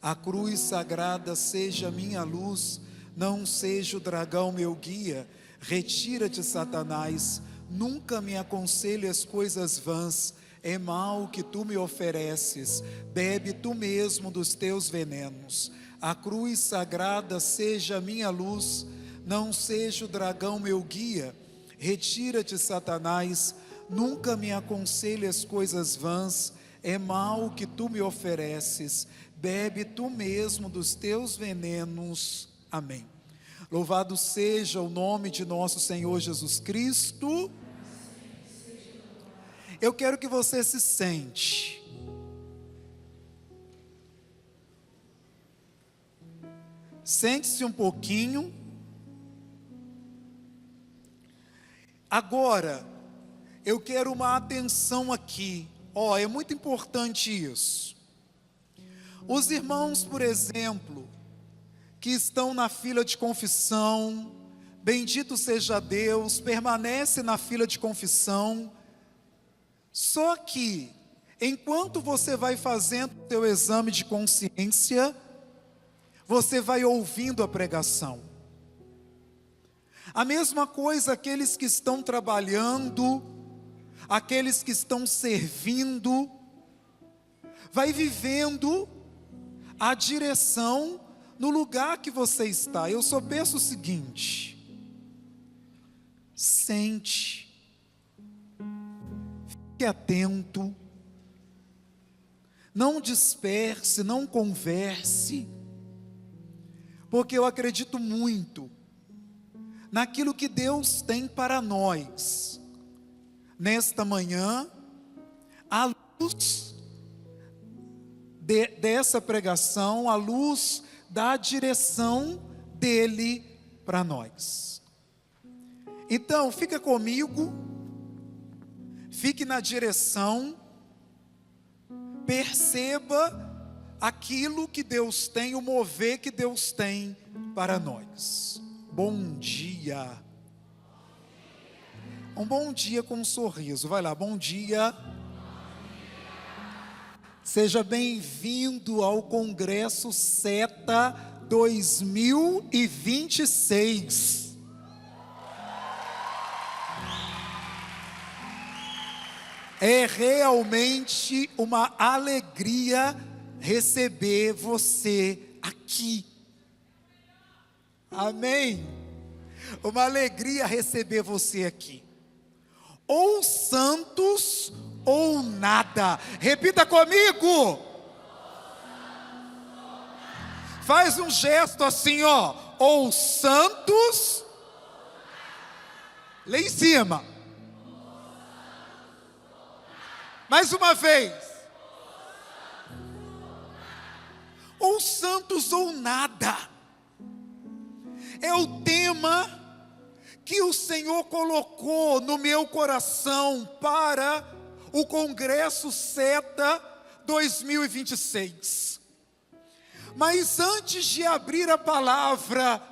A cruz sagrada seja minha luz, não seja o dragão meu guia. Retira-te, Satanás, nunca me aconselhes coisas vãs. É mal que tu me ofereces, bebe tu mesmo dos teus venenos. A cruz sagrada seja minha luz, não seja o dragão meu guia. Retira-te, Satanás, nunca me aconselhes coisas vãs. É mal que tu me ofereces, bebe tu mesmo dos teus venenos. Amém. Louvado seja o nome de nosso Senhor Jesus Cristo. Eu quero que você se sente. Sente-se um pouquinho. Agora, eu quero uma atenção aqui. É muito importante isso. Os irmãos, por exemplo, que estão na fila de confissão, bendito seja Deus, permanece na fila de confissão. Só que, enquanto você vai fazendo o seu exame de consciência, você vai ouvindo a pregação. A mesma coisa aqueles que estão trabalhando, aqueles que estão servindo, vai vivendo a direção no lugar que você está. Eu só peço o seguinte: sente, fique atento, não disperse, não converse, porque eu acredito muito naquilo que Deus tem para nós. Nesta manhã, à luz dessa pregação, à luz da direção dele para nós. Então, fica comigo, fique na direção, perceba aquilo que Deus tem, o mover que Deus tem para nós. Bom dia. Um bom dia com um sorriso. Vai lá, bom dia. Seja bem-vindo ao Congresso SETA 2026. É realmente uma alegria receber você aqui. Amém? Uma alegria receber você aqui. Ou santos ou nada. Repita comigo. Faz um gesto assim, ou santos. Lá em cima. Mais uma vez. Ou santos ou nada. É o tema que o Senhor colocou no meu coração para o Congresso SETA 2026. Mas antes de abrir a palavra,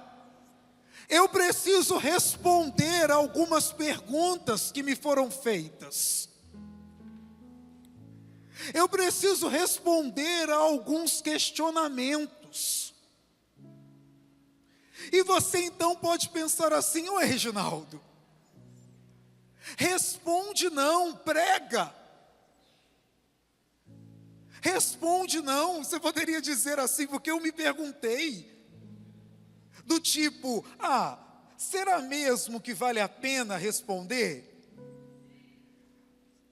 eu preciso responder algumas perguntas que me foram feitas. Eu preciso responder a alguns questionamentos. E você então pode pensar assim: Reginaldo, responde não, prega. Responde não, você poderia dizer assim, porque eu me perguntei, do tipo, será mesmo que vale a pena responder?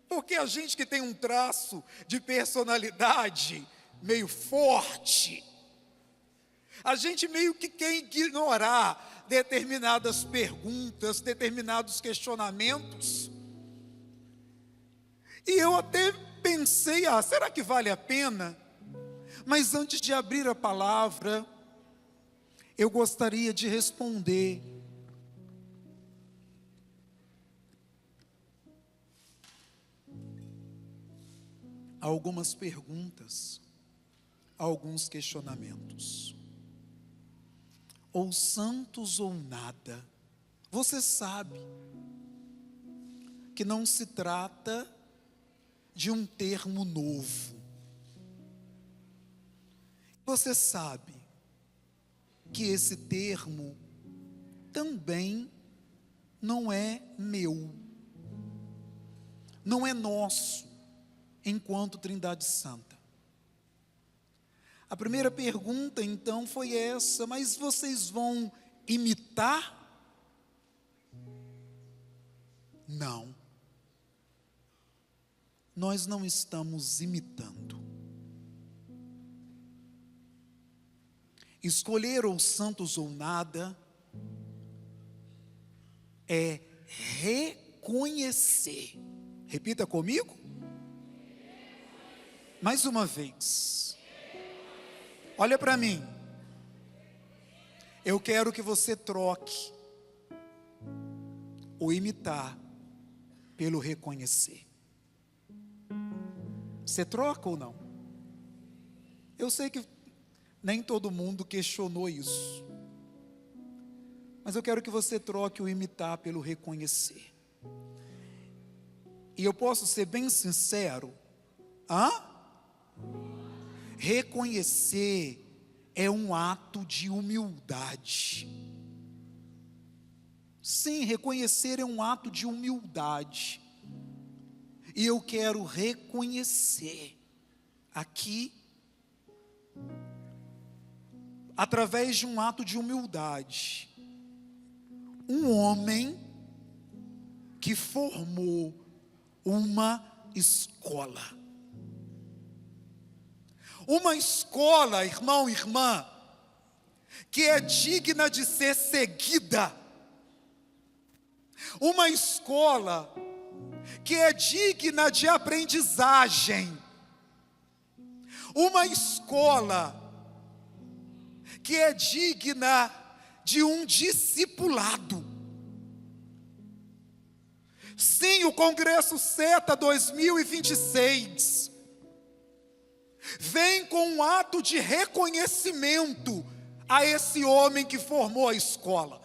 Porque a gente que tem um traço de personalidade meio forte, a gente meio que quer ignorar determinadas perguntas, determinados questionamentos. E eu até pensei, será que vale a pena? Mas antes de abrir a palavra, eu gostaria de responder algumas perguntas, alguns questionamentos. Ou santos ou nada. Você sabe que não se trata de um termo novo. Você sabe que esse termo também não é meu, não é nosso, enquanto Trindade Santa. A primeira pergunta então foi essa: mas vocês vão imitar? Não, nós não estamos imitando. Escolher ou santos ou nada é reconhecer. Repita comigo. Mais uma vez. Olha para mim. Eu quero que você troque o imitar pelo reconhecer. Você troca ou não? Eu sei que nem todo mundo questionou isso, mas eu quero que você troque o imitar pelo reconhecer. E eu posso ser bem sincero, reconhecer é um ato de humildade. Sim, reconhecer é um ato de humildade. E eu quero reconhecer aqui, através de um ato de humildade, um homem que formou uma escola. Uma escola, irmão e irmã, que é digna de ser seguida. Uma escola que é digna de aprendizagem. Uma escola que é digna de um discipulado. Sim, o Congresso CETA 2026 vem com um ato de reconhecimento a esse homem que formou a escola,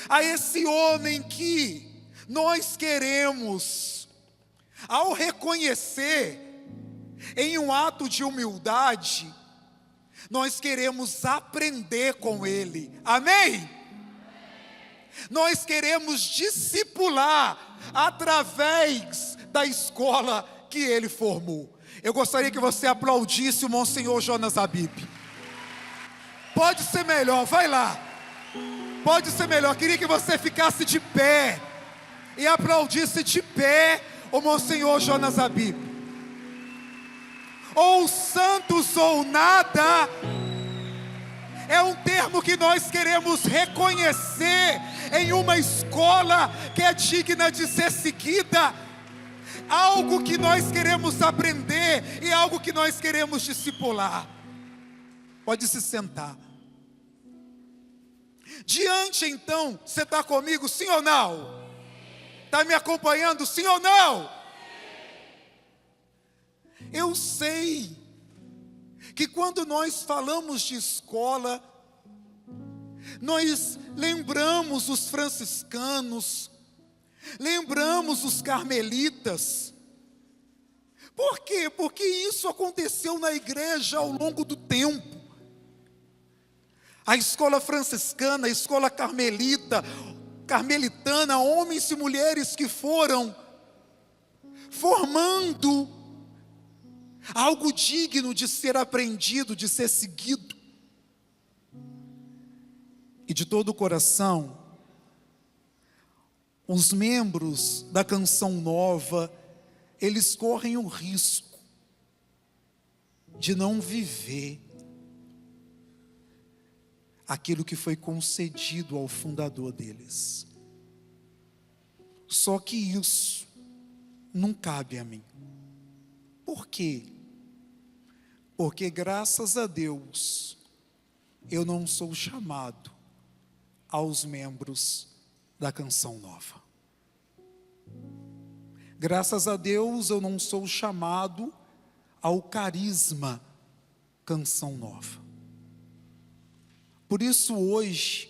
a esse homem que nós queremos, ao reconhecer em um ato de humildade, nós queremos aprender com ele, amém? Nós queremos discipular através da escola que ele formou. Eu gostaria que você aplaudisse o Monsenhor Jonas Habib. Pode ser melhor, vai lá. Pode ser melhor, queria que você ficasse de pé e aplaudisse de pé o Monsenhor Jonas Habib. Ou santos ou nada, é um termo que nós queremos reconhecer em uma escola que é digna de ser seguida, algo que nós queremos aprender e algo que nós queremos discipular. Pode se sentar. Diante então, você está comigo, sim ou não? Está me acompanhando, sim ou não? Eu sei que quando nós falamos de escola, nós lembramos os franciscanos, lembramos os carmelitas. Por quê? Porque isso aconteceu na igreja ao longo do tempo. A escola franciscana, a escola carmelitana, homens e mulheres que foram formando algo digno de ser aprendido, de ser seguido. E de todo o coração, os membros da Canção Nova, eles correm o risco de não viver aquilo que foi concedido ao fundador deles. Só que isso não cabe a mim. Por quê? Porque graças a Deus, eu não sou chamado aos membros da Canção Nova. Graças a Deus, eu não sou chamado ao carisma Canção Nova. Por isso hoje,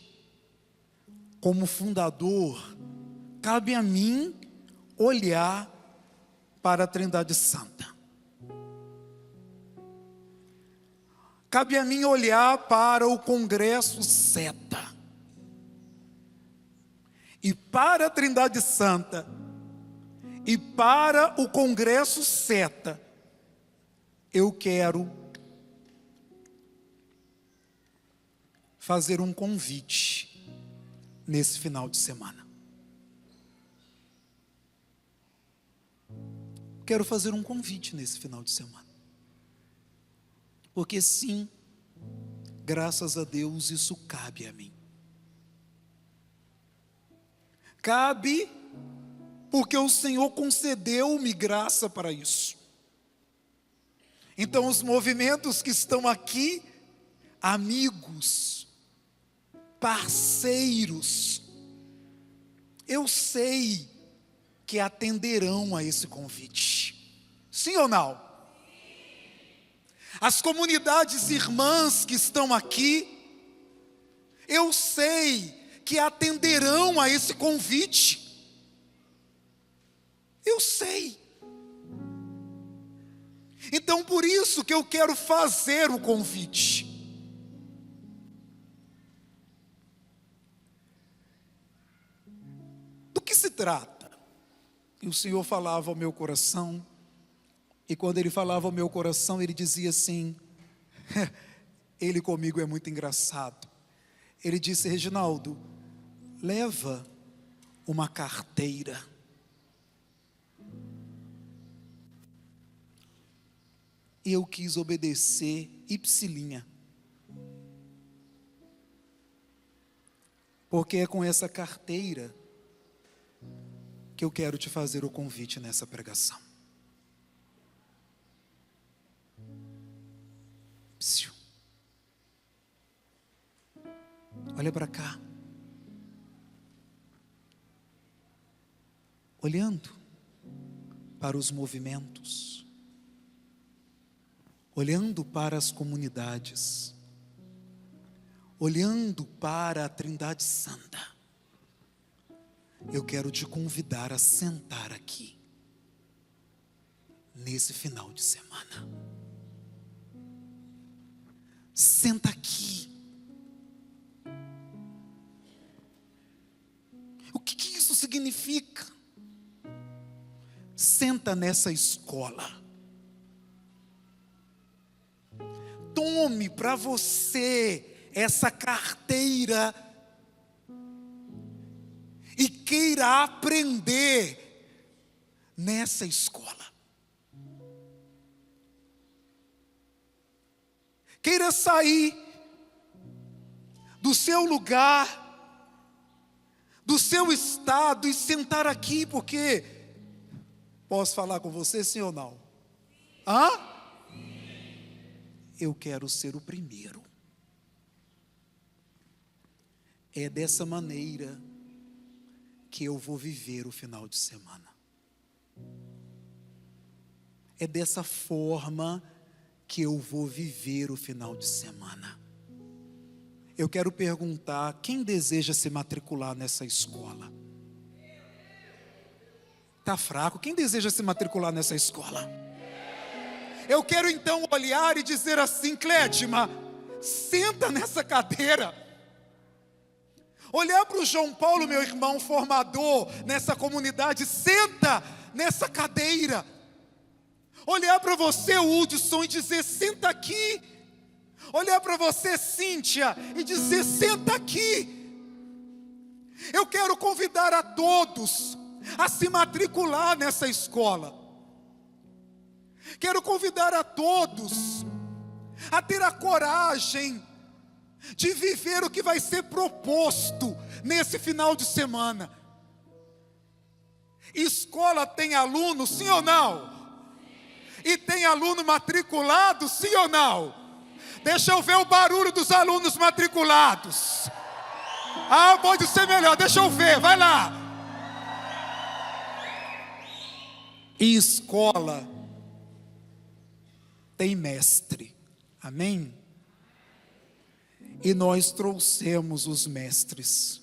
como fundador, cabe a mim olhar para a Trindade Santa. cabe a mim olhar para o Congresso Seta. E para a Trindade Santa, e para o Congresso Seta, eu quero fazer um convite nesse final de semana. Quero fazer um convite nesse final de semana. Porque sim, graças a Deus, isso cabe a mim. Cabe porque o Senhor concedeu-me graça para isso. Então os movimentos que estão aqui, amigos, parceiros, eu sei que atenderão a esse convite. Sim ou não? As comunidades irmãs que estão aqui, eu sei que atenderão a esse convite. Eu sei. Então por isso que eu quero fazer o convite. Do que se trata? E o Senhor falava ao meu coração, e quando Ele falava ao meu coração, Ele dizia assim, Ele comigo é muito engraçado. Ele disse: Reginaldo, leva uma carteira. E eu quis obedecer ipsilinha. Porque é com essa carteira que eu quero te fazer o convite nessa pregação. Psiu. Olha para cá. Olhando para os movimentos, olhando para as comunidades, olhando para a Trindade Santa, eu quero te convidar a sentar aqui, nesse final de semana. Senta aqui. O que isso significa? Senta nessa escola. Tome para você essa carteira e queira aprender nessa escola. Queira sair do seu lugar, do seu estado e sentar aqui, porque posso falar com você, sim ou não? Hã? Eu quero ser o primeiro. É dessa maneira que eu vou viver o final de semana. É dessa forma que eu vou viver o final de semana. Eu quero perguntar, quem deseja se matricular nessa escola? Está fraco? Quem deseja se matricular nessa escola? Eu quero então olhar e dizer assim: Clédima, senta nessa cadeira. Olhar para o João Paulo, meu irmão formador nessa comunidade, senta nessa cadeira. Olhar para você, Hudson, e dizer: senta aqui. Olhar para você, Cíntia, e dizer: senta aqui. Eu quero convidar a todos a se matricular nessa escola. Quero convidar a todos a ter a coragem de viver o que vai ser proposto nesse final de semana. Escola tem aluno, sim ou não? E tem aluno matriculado, sim ou não? Deixa eu ver o barulho dos alunos matriculados. Ah, pode ser melhor, deixa eu ver, vai lá. E escola tem mestre, amém? E nós trouxemos os mestres.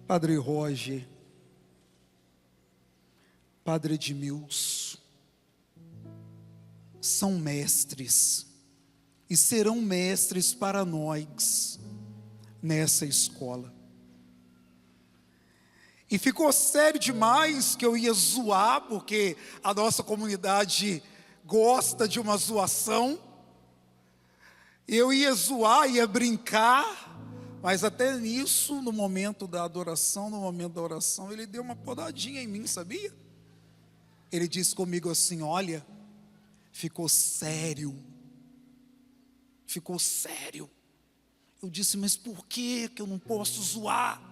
Padre Roger, Padre Edmilson, são mestres e serão mestres para nós nessa escola. E ficou sério demais que eu ia zoar, porque a nossa comunidade gosta de uma zoação. Eu ia zoar, ia brincar, mas até nisso, no momento da oração, ele deu uma podadinha em mim, sabia? Ele disse comigo assim: olha, ficou sério. Eu disse: mas por que eu não posso zoar?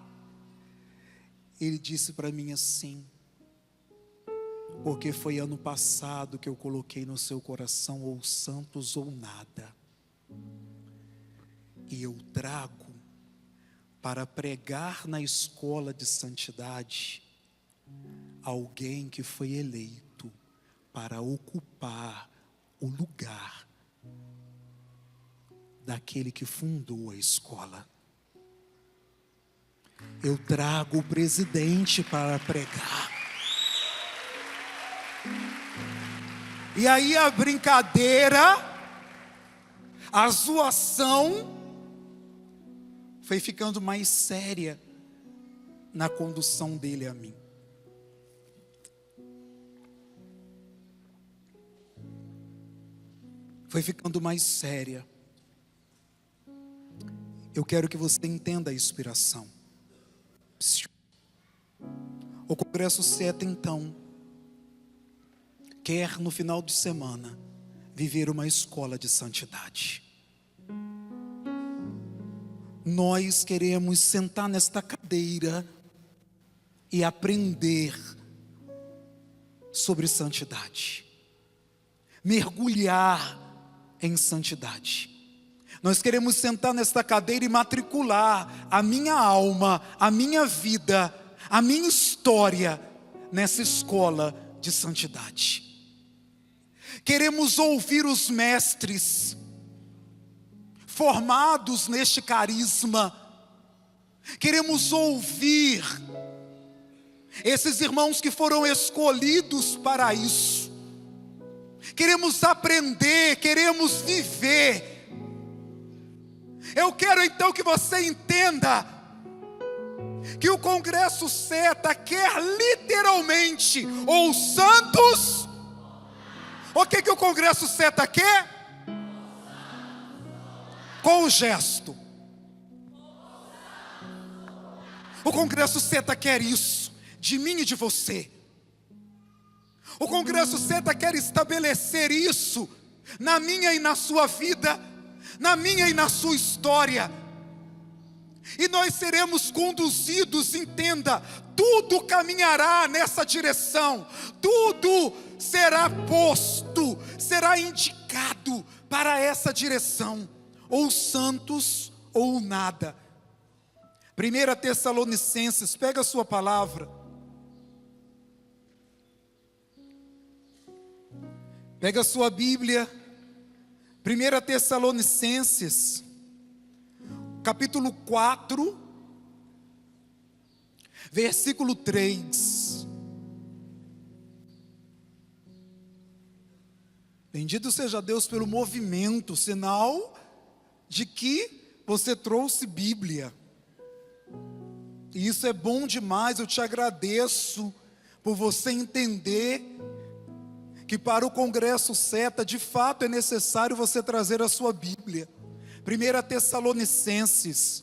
Ele disse para mim assim: porque foi ano passado que eu coloquei no seu coração ou santos ou nada. E eu trago para pregar na escola de santidade alguém que foi eleito para ocupar o lugar daquele que fundou a escola. Eu trago o presidente para pregar. E aí a brincadeira, a zoação foi ficando mais séria na condução dele a mim. Foi ficando mais séria. Eu quero que você entenda a inspiração. O Congresso SETA, então, quer no final de semana viver uma escola de santidade. Nós queremos sentar nesta cadeira e aprender sobre santidade, mergulhar em santidade. Nós queremos sentar nesta cadeira e matricular a minha alma, a minha vida, a minha história nessa escola de santidade. Queremos ouvir os mestres formados neste carisma. Queremos ouvir esses irmãos que foram escolhidos para isso. Queremos aprender, queremos viver. Eu quero então que você entenda que o Congresso SETA quer literalmente ou santos. O que o Congresso SETA quer? Com o gesto. O Congresso SETA quer isso, de mim e de você. O Congresso SETA quer estabelecer isso na minha e na sua vida, na minha e na sua história. E nós seremos conduzidos, entenda, tudo caminhará nessa direção, tudo será posto, será indicado para essa direção, ou santos ou nada. 1 Tessalonicenses, pega a sua palavra, pega a sua Bíblia, 1 Tessalonicenses, capítulo 4, versículo 3. Bendito seja Deus pelo movimento, sinal de que você trouxe Bíblia. E isso é bom demais, eu te agradeço por você entender que para o Congresso SETA, de fato é necessário você trazer a sua Bíblia. 1 Tessalonicenses,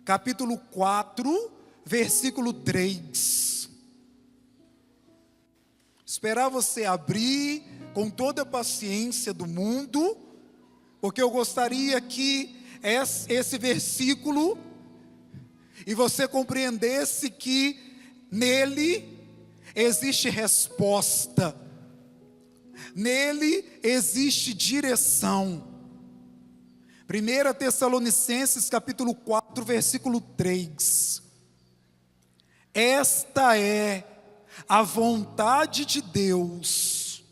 capítulo 4, versículo 3. Esperar você abrir com toda a paciência do mundo, porque eu gostaria que esse versículo, e você compreendesse que nele existe resposta, nele existe direção. 1 Tessalonicenses capítulo 4, versículo 3. Esta é a vontade de Deus.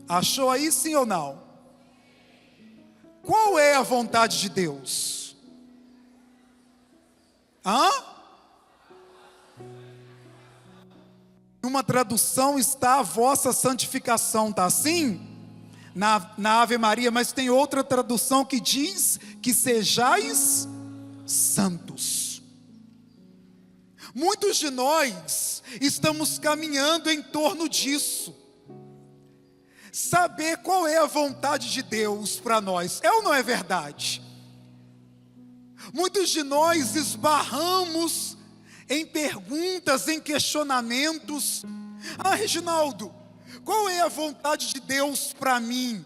Achou aí, sim ou não? Qual é a vontade de Deus? Numa tradução está a vossa santificação, tá assim? Na Ave Maria, mas tem outra tradução que diz que sejais santos. Muitos de nós estamos caminhando em torno disso. Saber qual é a vontade de Deus para nós, é ou não é verdade? Muitos de nós esbarramos em perguntas, em questionamentos. Reginaldo, qual é a vontade de Deus para mim?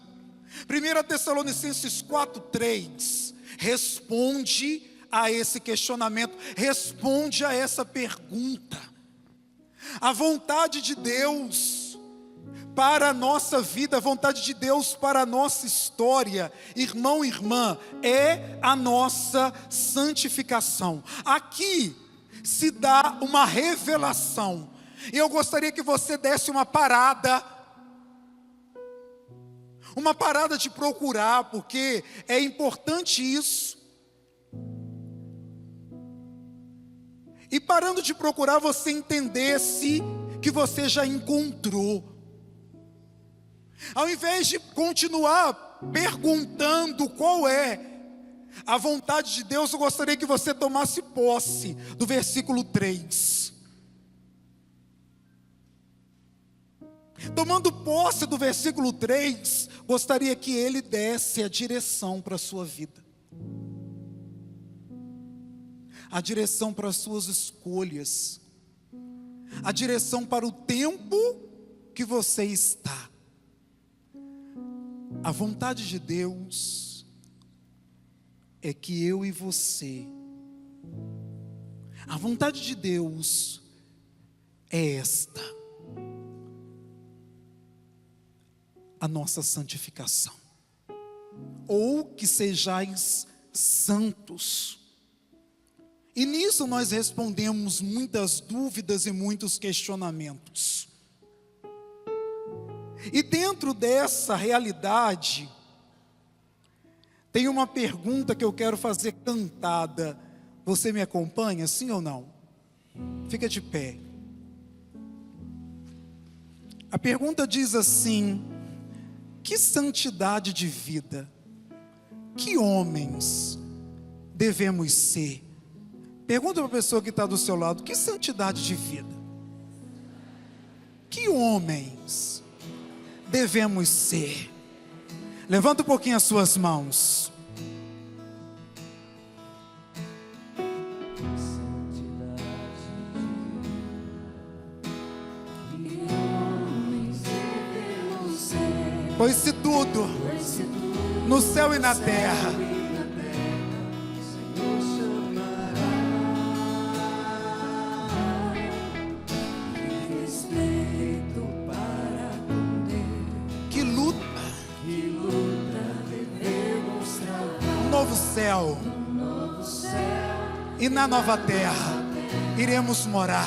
1 Tessalonicenses 4:3 responde a esse questionamento, responde a essa pergunta. A vontade de Deus para a nossa vida, a vontade de Deus para a nossa história, irmão e irmã, é a nossa santificação. Aqui se dá uma revelação, e eu gostaria que você desse uma parada de procurar, porque é importante isso. E parando de procurar, você entendesse que você já encontrou. Ao invés de continuar perguntando qual é a vontade de Deus, eu gostaria que você tomasse posse do versículo 3. Tomando posse do versículo 3, gostaria que ele desse a direção para a sua vida. A direção para as suas escolhas. A direção para o tempo que você está. A vontade de Deus é que eu e você, a vontade de Deus é esta: a nossa santificação, ou que sejais santos. E nisso nós respondemos muitas dúvidas e muitos questionamentos. E dentro dessa realidade, tem uma pergunta que eu quero fazer cantada. Você me acompanha, sim ou não? Fica de pé. A pergunta diz assim: que santidade de vida, que homens devemos ser? Pergunta para a pessoa que está do seu lado: que santidade de vida, que homens devemos ser? Levanta um pouquinho as suas mãos. Pois se tudo no céu e na terra céu e na nova terra iremos morar.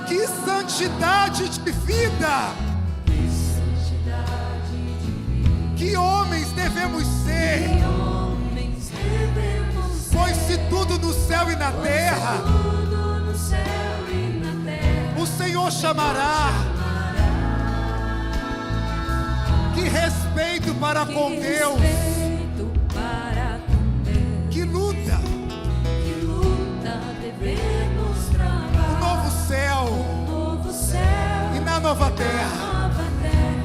Que santidade de vida! Que homens devemos ser! Pois se tudo no céu e na terra o Senhor chamará. Que respeito para com Deus. Que luta devemos travar. O novo céu e na nova terra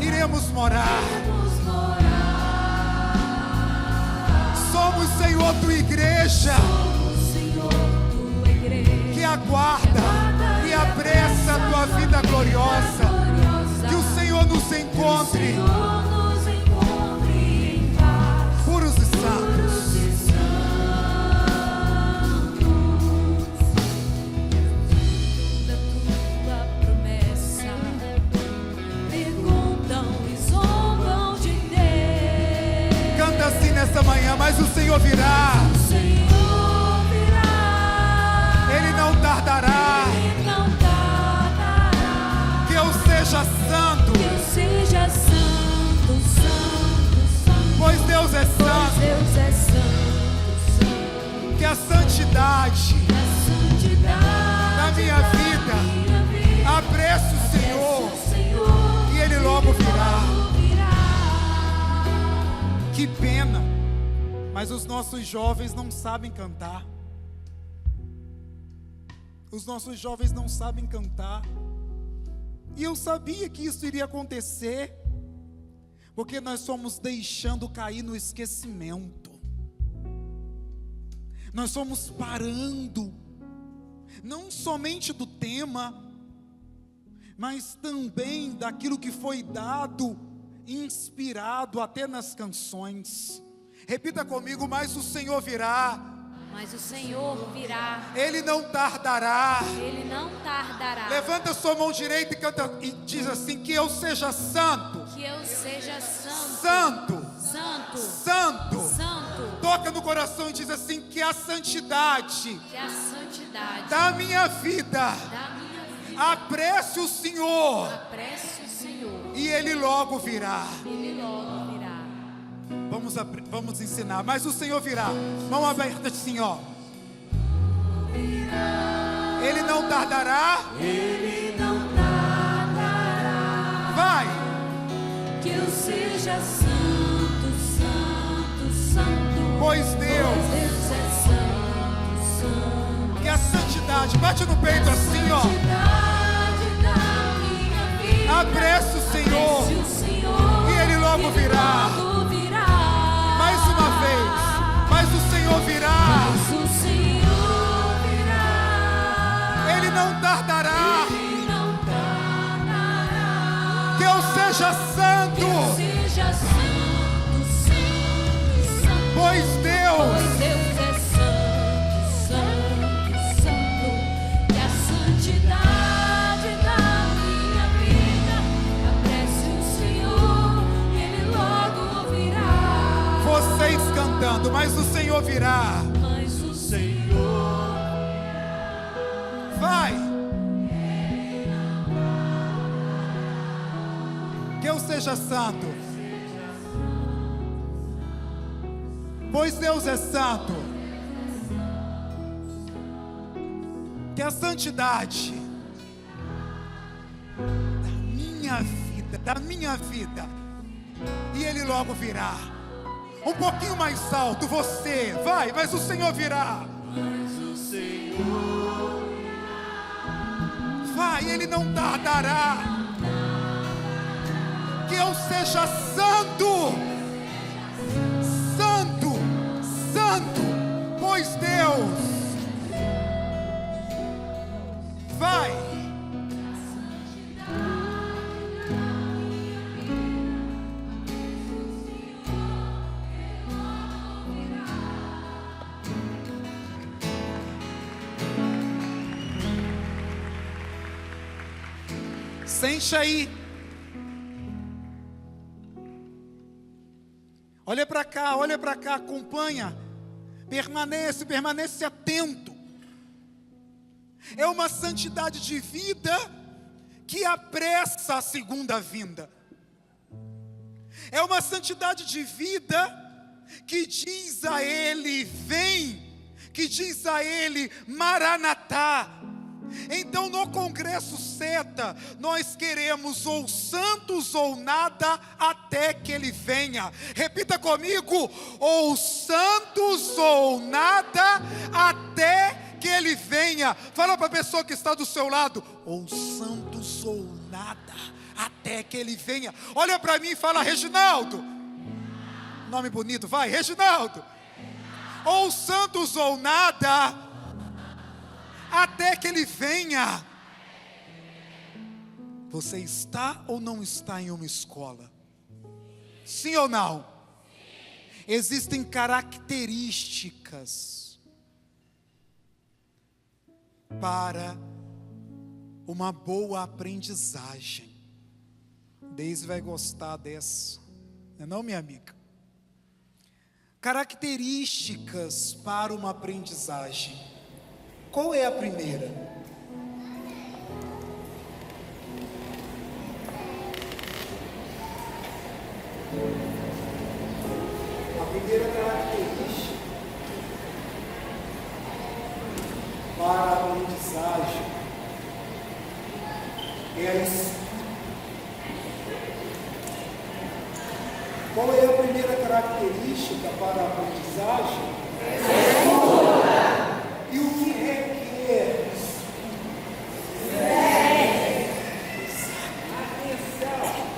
iremos morar. Somos, Senhor, tua igreja que aguarda e apressa a tua vida gloriosa. Que o Senhor nos encontre puros e santos. Da tua promessa perguntam e zombam de Deus. Canta assim nessa manhã: mas o Senhor virá. Ele não tardará. Que eu seja santo. Pois Deus é santo. Que a santidade na minha vida apresse o Senhor, e Ele logo virá. Que pena, mas os nossos jovens não sabem cantar. Os nossos jovens não sabem cantar. E eu sabia que isso iria acontecer, porque nós somos deixando cair no esquecimento. Nós somos parando, não somente do tema, mas também daquilo que foi dado, inspirado até nas canções. Repita comigo: mas o Senhor virá. Mas o Senhor virá. Ele não tardará. Ele não tardará. Levanta sua mão direita e canta e diz assim: que eu seja santo. Que eu seja santo. Santo. Santo. Santo. Santo. Toca no coração e diz assim: que a santidade Que a santidade da minha vida da minha vida apresse o Senhor, apresse o Senhor. e Ele logo virá. Ele logo virá. Vamos ensinar, mas o Senhor virá. Mão aberta assim, ó. Ele não tardará. Ele não tardará. Vai. Que eu seja santo, santo, santo. Pois Deus é santo, santo. que a santidade, bate no peito assim, ó. Santidade da minha vida Apresse o Senhor, apresse o Senhor, e Ele logo virá. logo virá. Mais uma vez, mas o Senhor virá. Mas o Senhor virá. Ele não tardará. Ele não tardará. Que eu seja santo, Seja santo, santo, santo. pois Pois Deus Deus é santo, santo, santo. Que a santidade da minha vida apresse o Senhor, Ele logo virá. vocês cantando, mas o Senhor virá. Mas o Senhor Vai. Que eu seja santo, pois Deus é santo. Que a santidade da minha vida, e Ele logo virá. Um pouquinho mais alto, você, vai, mas o Senhor virá. Vai, Ele não tardará. Que eu seja santo, santo, santo, pois Deus vai. Sente aí. Olha para cá, acompanha. Permanece atento. É uma santidade de vida que apressa a segunda vinda. É uma santidade de vida que diz a Ele: vem, que diz a Ele: Maranatá. Então no Congresso Seta, nós queremos ou santos ou nada até que Ele venha. Repita comigo: ou santos ou nada até que Ele venha. Fala para a pessoa que está do seu lado: ou santos ou nada até que Ele venha. Olha para mim e fala: Reginaldo. Nome bonito, vai, Reginaldo. Ou santos ou nada até que Ele venha. Você está ou não está em uma escola? Sim ou não? Existem características para uma boa aprendizagem. Deise vai gostar dessa, não, minha amiga? Características para uma aprendizagem. Qual é a primeira? A primeira característica para a aprendizagem é a escuta. Qual é a primeira característica para a aprendizagem? E o que requer?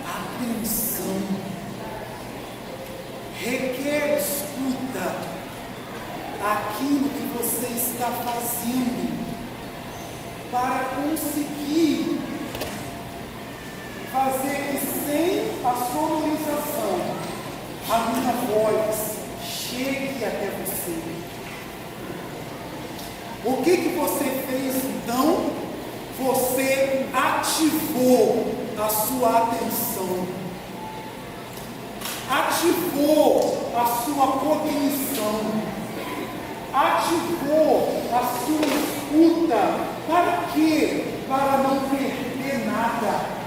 Atenção. Requer escuta aquilo que você está fazendo para conseguir fazer que sem a sonorização a minha voz chegue até você. O que você fez então? Você ativou a sua atenção, ativou a sua cognição, ativou a sua escuta. Para quê? Para não perder nada.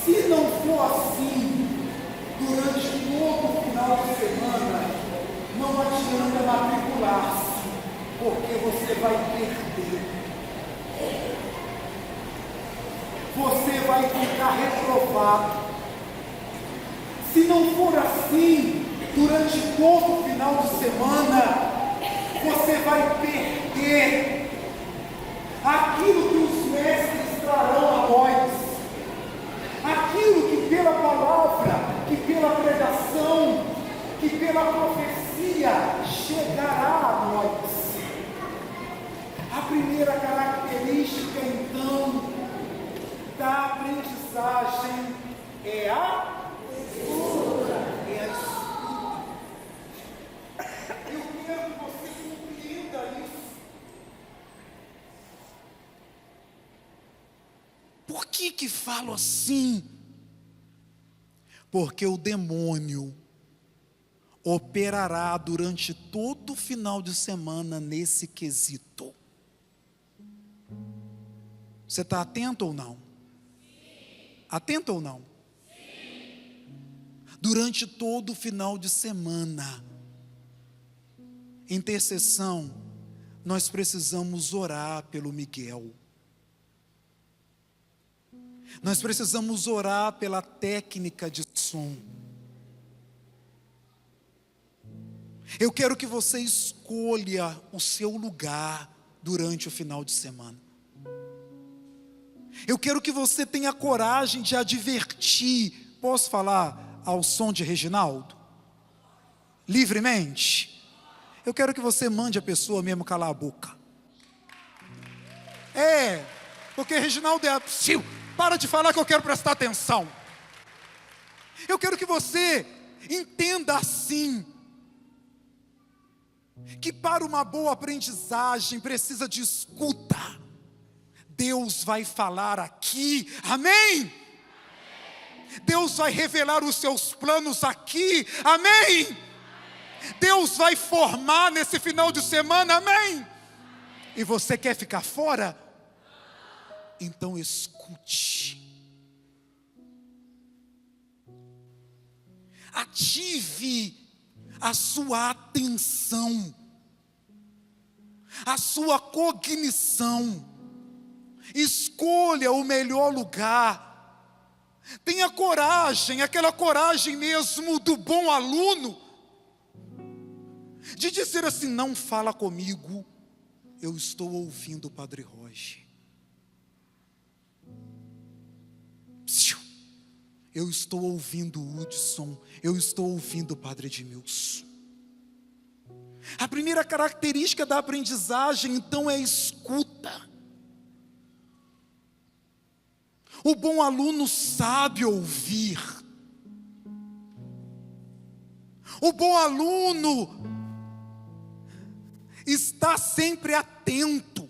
Se não for assim, durante todo o final de semana, não adianta matricular-se, porque você vai perder. Você vai ficar reprovado. Se não for assim, durante todo o final de semana, você vai perder aquilo que os mestres trarão a nós, aquilo que pela palavra, que pela pregação, que pela profecia chegará a nós. A primeira característica, então, da aprendizagem é a escuta. É a escuta. Eu quero que você compreenda isso. Por que falo assim? Porque o demônio operará durante todo o final de semana nesse quesito. Você está atento ou não? Atento ou não? Durante todo o final de semana, intercessão, nós precisamos orar pelo Miguel. Nós precisamos orar pela técnica de som. Eu quero que você escolha o seu lugar durante o final de semana. Eu quero que você tenha coragem de advertir. Posso falar ao som de Reginaldo? Livremente? Eu quero que você mande a pessoa mesmo calar a boca. Porque Reginaldo é psiu. Para de falar que eu quero prestar atenção. Eu quero que você entenda assim, que para uma boa aprendizagem precisa de escuta. Deus vai falar aqui, amém? Deus vai revelar os seus planos aqui, amém? Deus vai formar nesse final de semana, amém? E você quer ficar fora? Então escute. Ative a sua atenção, a sua cognição. Escolha o melhor lugar. Tenha coragem, aquela coragem mesmo do bom aluno, de dizer assim: não fala comigo, eu estou ouvindo o Padre Roger. Eu estou ouvindo o Hudson, eu estou ouvindo o Padre Edmilson. A primeira característica da aprendizagem, então, é a escuta. O bom aluno sabe ouvir. O bom aluno está sempre atento.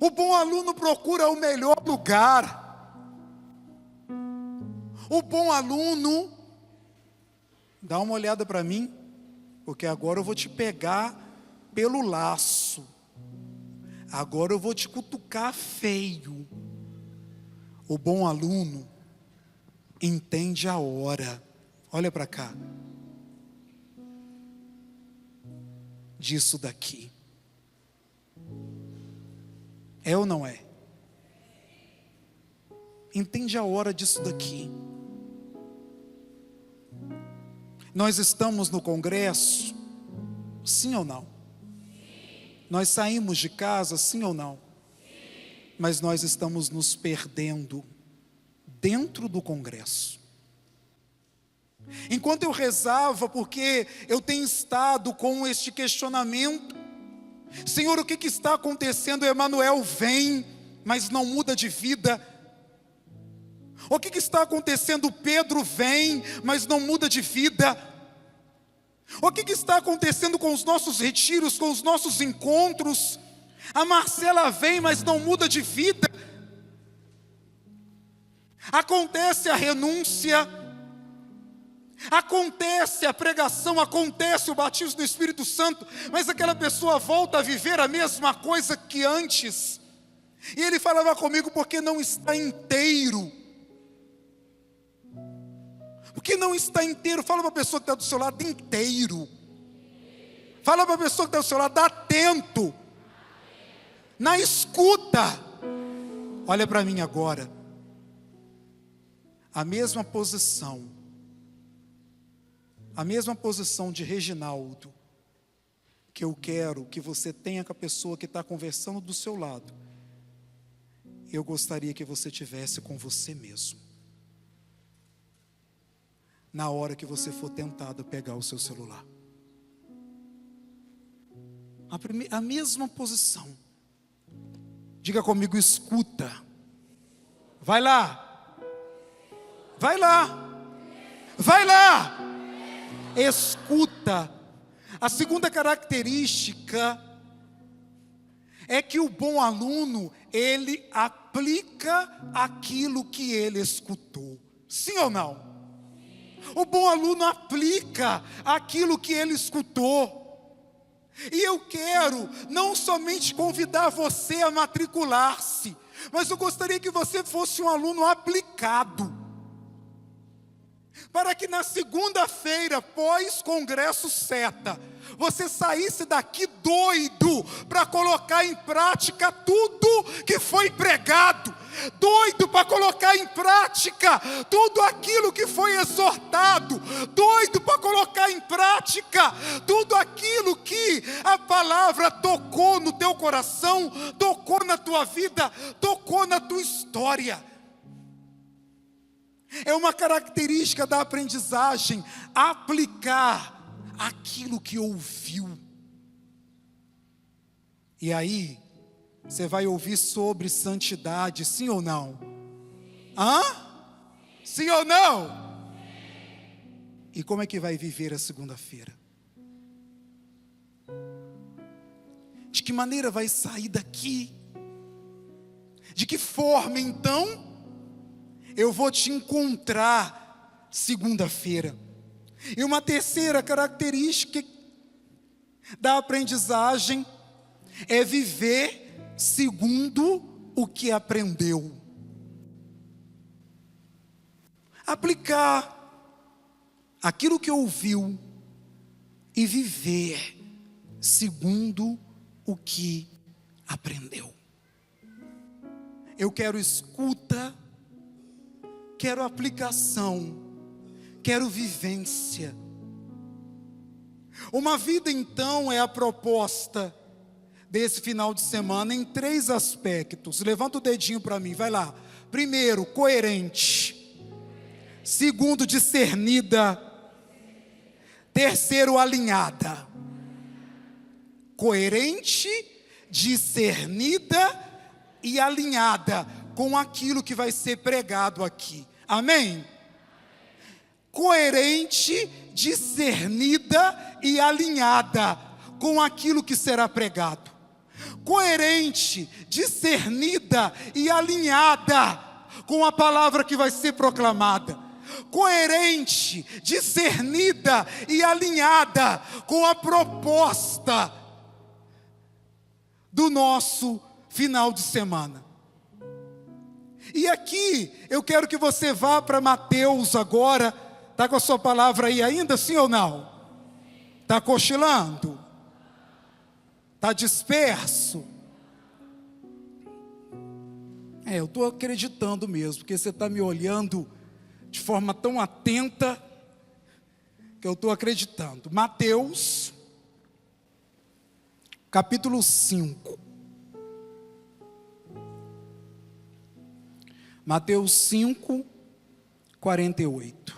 O bom aluno procura o melhor lugar. O bom aluno, dá uma olhada para mim, porque agora eu vou te pegar pelo laço. Agora eu vou te cutucar feio. O bom aluno entende a hora. Olha para cá. Disso daqui. É ou não é? Entende a hora disso daqui? Nós estamos no congresso, sim ou não? Nós saímos de casa, sim ou não? Mas nós estamos nos perdendo dentro do congresso. Enquanto eu rezava, porque eu tenho estado com este questionamento: Senhor, o que está acontecendo? Emanuel vem, mas não muda de vida. O que está acontecendo? Pedro vem, mas não muda de vida. O que está acontecendo com os nossos retiros, com os nossos encontros? A Marcela vem, mas não muda de vida. Acontece a renúncia, acontece a pregação, acontece o batismo do Espírito Santo, mas aquela pessoa volta a viver a mesma coisa que antes. E ele falava comigo: porque não está inteiro. Porque não está inteiro. Fala para a pessoa que está do seu lado: inteiro. Fala para a pessoa que está do seu lado: atento, na escuta. Olha para mim agora. A mesma posição de Reginaldo, que eu quero que você tenha com a pessoa que está conversando do seu lado, eu gostaria que você tivesse com você mesmo, na hora que você for tentado a pegar o seu celular. A mesma posição. Diga comigo: escuta. Vai lá. Vai lá. Vai lá. Escuta. A segunda característica é que o bom aluno, ele aplica aquilo que ele escutou. Sim ou não? O bom aluno aplica aquilo que ele escutou. E eu quero não somente convidar você a matricular-se, mas eu gostaria que você fosse um aluno aplicado, para que na segunda-feira, pós-congresso SETA, você saísse daqui doido para colocar em prática tudo que foi pregado, doido para colocar em prática tudo aquilo que foi exortado, doido para colocar em prática tudo aquilo que a palavra tocou no teu coração, tocou na tua vida, tocou na tua história. É uma característica da aprendizagem aplicar aquilo que ouviu. E aí, você vai ouvir sobre santidade, sim ou não? Hã? Sim ou não? E como é que vai viver a segunda-feira? De que maneira vai sair daqui? De que forma, então, eu vou te encontrar segunda-feira? E uma terceira característica da aprendizagem é viver segundo o que aprendeu. Aplicar aquilo que ouviu e viver segundo o que aprendeu. Eu quero escuta, quero aplicação, quero vivência. Uma vida, então, é a proposta desse final de semana em 3 aspectos. Levanta o dedinho para mim, vai lá. Primeiro, coerente. Segundo, discernida. Terceiro, alinhada. Coerente, discernida e alinhada com aquilo que vai ser pregado aqui. Amém? Coerente, discernida e alinhada com aquilo que será pregado. Coerente, discernida e alinhada com a palavra que vai ser proclamada. Coerente, discernida e alinhada com a proposta do nosso final de semana. E aqui eu quero que você vá para Mateus agora. Está com a sua palavra aí ainda, sim ou não? Está cochilando? Está disperso? Eu estou acreditando mesmo, porque você está me olhando de forma tão atenta, que eu estou acreditando. Mateus, capítulo 5. Mateus 5, 48.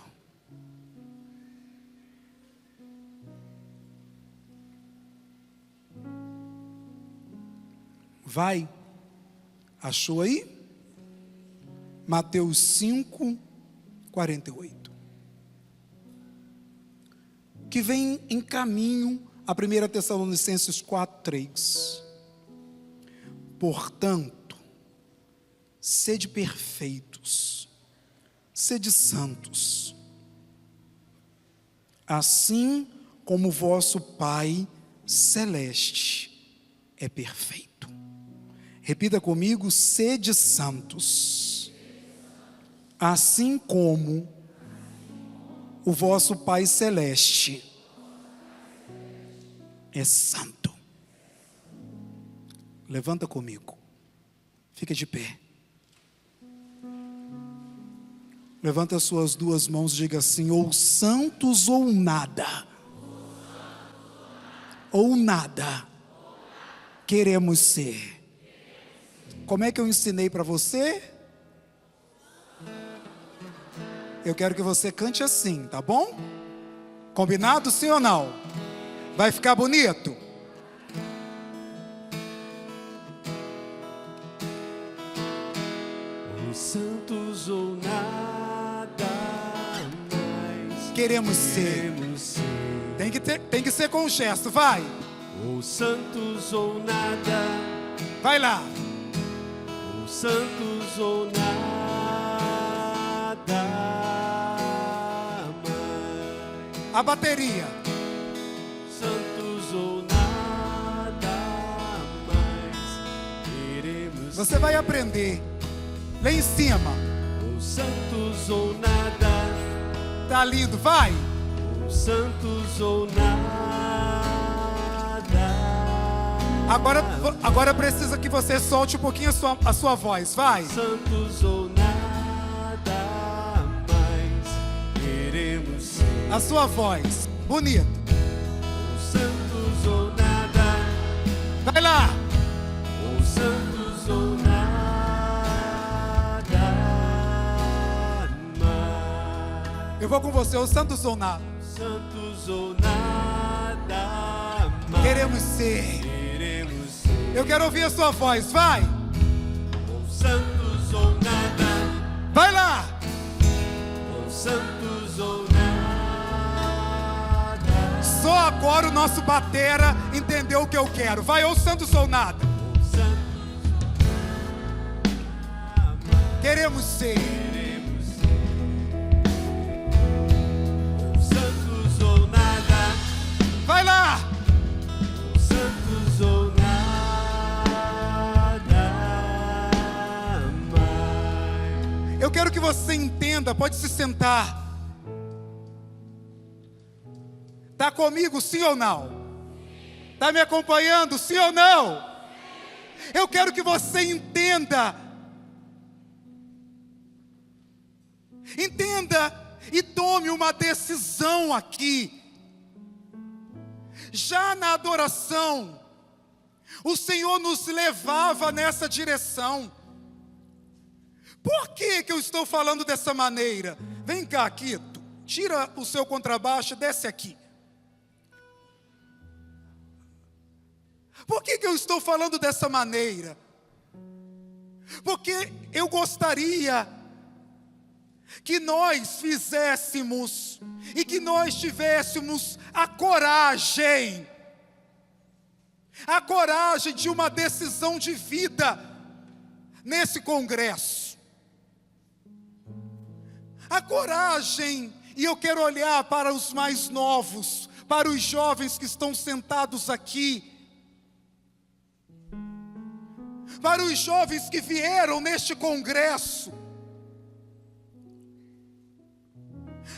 Vai, achou aí? Mateus 5, 48. Que vem em caminho a 1 Tessalonicenses 4, 3. Portanto, sede perfeitos, sede santos, assim como o vosso Pai Celeste é perfeito. Repita comigo: sede santos, assim como o vosso Pai Celeste é santo. Levanta comigo, fica de pé. Levanta as suas duas mãos e diga assim: ou santos ou nada. Ou nada queremos ser. Como é que eu ensinei para você? Eu quero que você cante assim, tá bom? Combinado, sim ou não? Vai ficar bonito? Os santos ou nada mais Queremos ser. Tem que ser com um gesto, vai. Ou santos ou nada, Vai lá. ou santos ou nada mais. A bateria. Santos ou nada mais. Queremos Você vai aprender. Lá em cima. ou santos ou nada, Tá lindo, vai. ou santos ou nada. Agora precisa que você solte um pouquinho a sua voz, vai. Santos ou nada mais. Queremos ser A sua voz, bonito. ou santos ou nada, Vai lá. ou santos ou nada mais. Eu vou com você, os santos ou nada. Santos ou nada mais. Queremos ser. Queremos ser Eu quero ouvir a sua voz, vai. ou santos ou nada, Vai lá. ou santos ou nada. Só agora o nosso batera entendeu o que eu quero. Vai, ou santos ou nada. Ou santos Queremos ser. queremos ser. Ou santos ou nada, Vai lá. ou santos ou nada mais. Eu quero que você entenda, pode se sentar. Tá comigo, sim ou não? Tá me acompanhando, sim ou não? Eu quero que você entenda. Entenda e tome uma decisão aqui. Já na adoração, o Senhor nos levava nessa direção. Por que eu estou falando dessa maneira? Vem cá, Quito, tira o seu contrabaixo e desce aqui. Por que eu estou falando dessa maneira? Porque eu gostaria que nós fizéssemos e que nós tivéssemos a coragem de uma decisão de vida nesse congresso. A coragem, e eu quero olhar para os mais novos, para os jovens que estão sentados aqui, para os jovens que vieram neste congresso.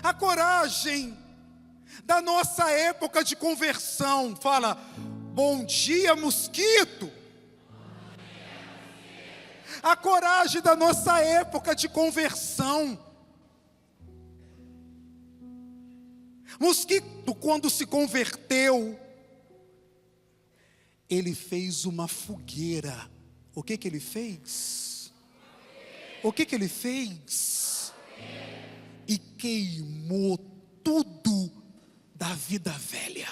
A coragem da nossa época de conversão. Fala, bom dia, mosquito. a coragem da nossa época de conversão. Mosquito, quando se converteu, ele fez uma fogueira. O que ele fez? O que ele fez? E queimou tudo da vida velha.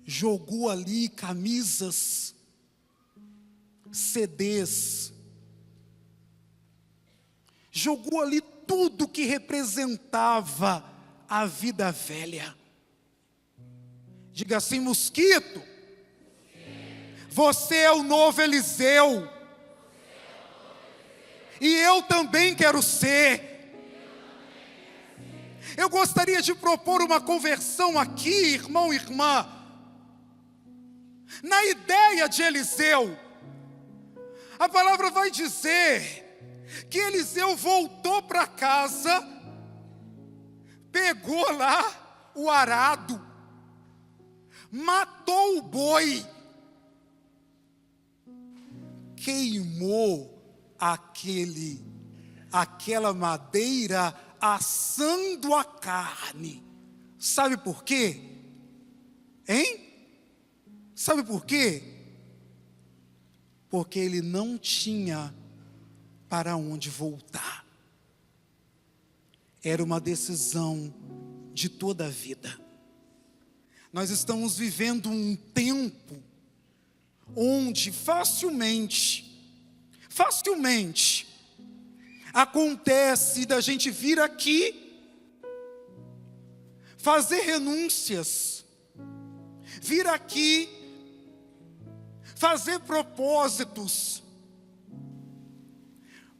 Jogou ali camisas, CDs, jogou ali tudo que representava a vida velha. Diga assim: mosquito, você é o novo Eliseu, e eu também quero ser. Eu gostaria de propor uma conversão aqui, irmão e irmã, na ideia de Eliseu. A palavra vai dizer que Eliseu voltou para casa, pegou lá o arado, matou o boi, queimou aquela madeira, assando a carne. Sabe por quê? Hein? Sabe por quê? Porque ele não tinha para onde voltar. Era uma decisão de toda a vida. Nós estamos vivendo um tempo onde facilmente acontece da gente vir aqui, fazer renúncias, vir aqui, fazer propósitos,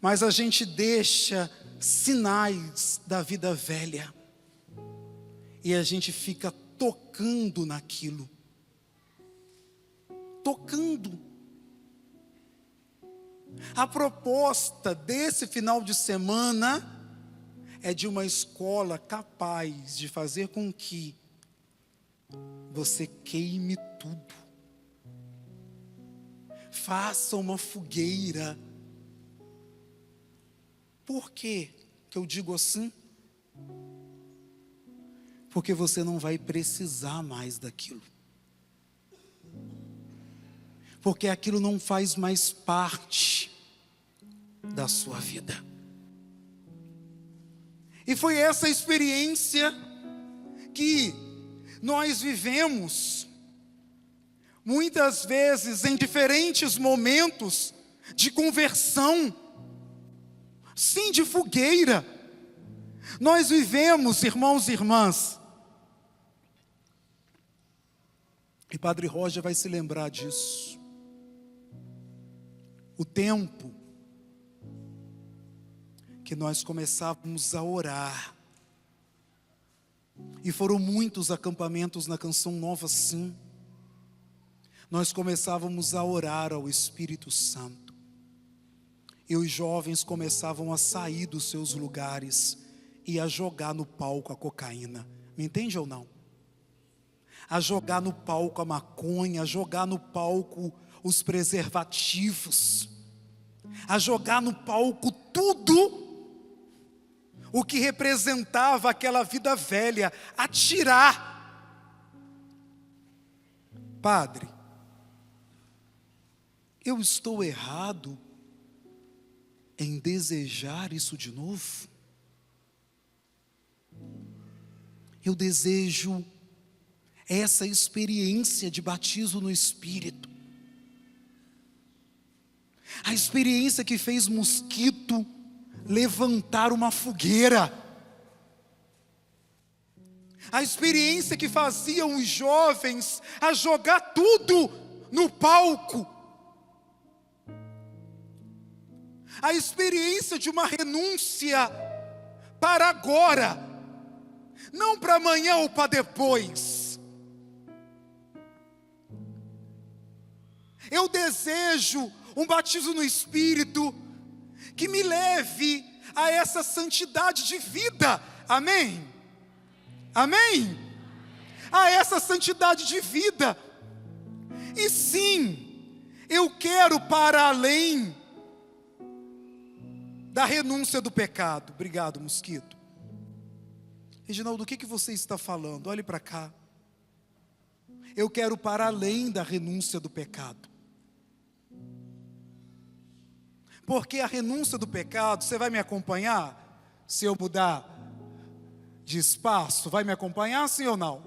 mas a gente deixa sinais da vida velha, e a gente fica tocando naquilo, tocando. A proposta desse final de semana é de uma escola capaz de fazer com que você queime tudo. Faça uma fogueira. Por que eu digo assim? Porque você não vai precisar mais daquilo. Porque aquilo não faz mais parte da sua vida. E foi essa experiência que nós vivemos, muitas vezes em diferentes momentos de conversão, sim, de fogueira. Nós vivemos, irmãos e irmãs, e Padre Roger vai se lembrar disso, o tempo que nós começávamos a orar, e foram muitos acampamentos na Canção Nova, sim. Nós começávamos a orar ao Espírito Santo, e os jovens começavam a sair dos seus lugares e a jogar no palco a cocaína. Me entende ou não? A jogar no palco a maconha, a jogar no palco os preservativos, a jogar no palco tudo o que representava aquela vida velha, a tirar. Padre, eu estou errado em desejar isso de novo? Eu desejo essa experiência de batismo no Espírito, a experiência que fez Mosquito levantar uma fogueira, a experiência que fazia os jovens a jogar tudo no palco, a experiência de uma renúncia para agora, não para amanhã ou para depois. Eu desejo um batismo no Espírito que me leve a essa santidade de vida. Amém? Amém? A essa santidade de vida. E sim, Eu quero para além da renúncia do pecado. Obrigado, mosquito. Reginaldo, o que você está falando? Olhe para cá. Eu quero para além da renúncia do pecado. Porque a renúncia do pecado, você vai me acompanhar? Se eu mudar de espaço, vai me acompanhar, sim ou não?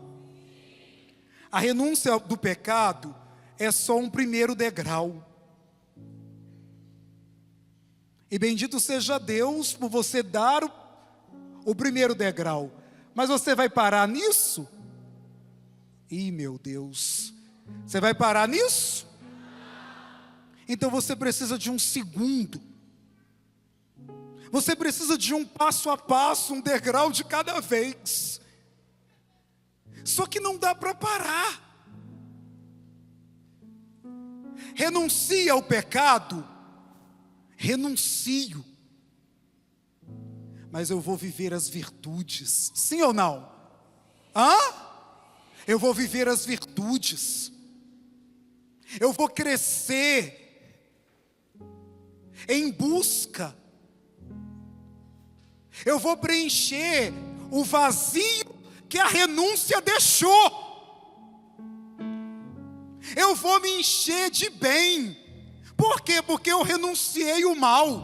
A renúncia do pecado é só um primeiro degrau. E bendito seja Deus por você dar o primeiro degrau. Mas você vai parar nisso? Ih, meu Deus. Você vai parar nisso? Então você precisa de um segundo. Você precisa de um passo a passo, um degrau de cada vez. Só que não dá para parar. Renuncia ao pecado. Renuncio. Mas eu vou viver as virtudes. Sim ou não? Eu vou viver as virtudes. Eu vou crescer em busca. Eu vou preencher o vazio que a renúncia deixou. Eu vou me encher de bem. Por quê? Porque eu renunciei o mal.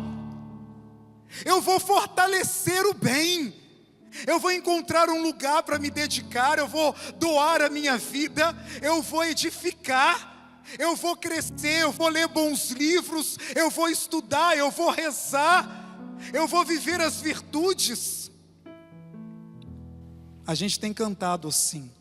Eu vou fortalecer o bem. Eu vou encontrar um lugar para me dedicar. Eu vou doar a minha vida. Eu vou edificar. Eu vou crescer, eu vou ler bons livros, eu vou estudar, eu vou rezar, eu vou viver as virtudes. A gente tem cantado assim.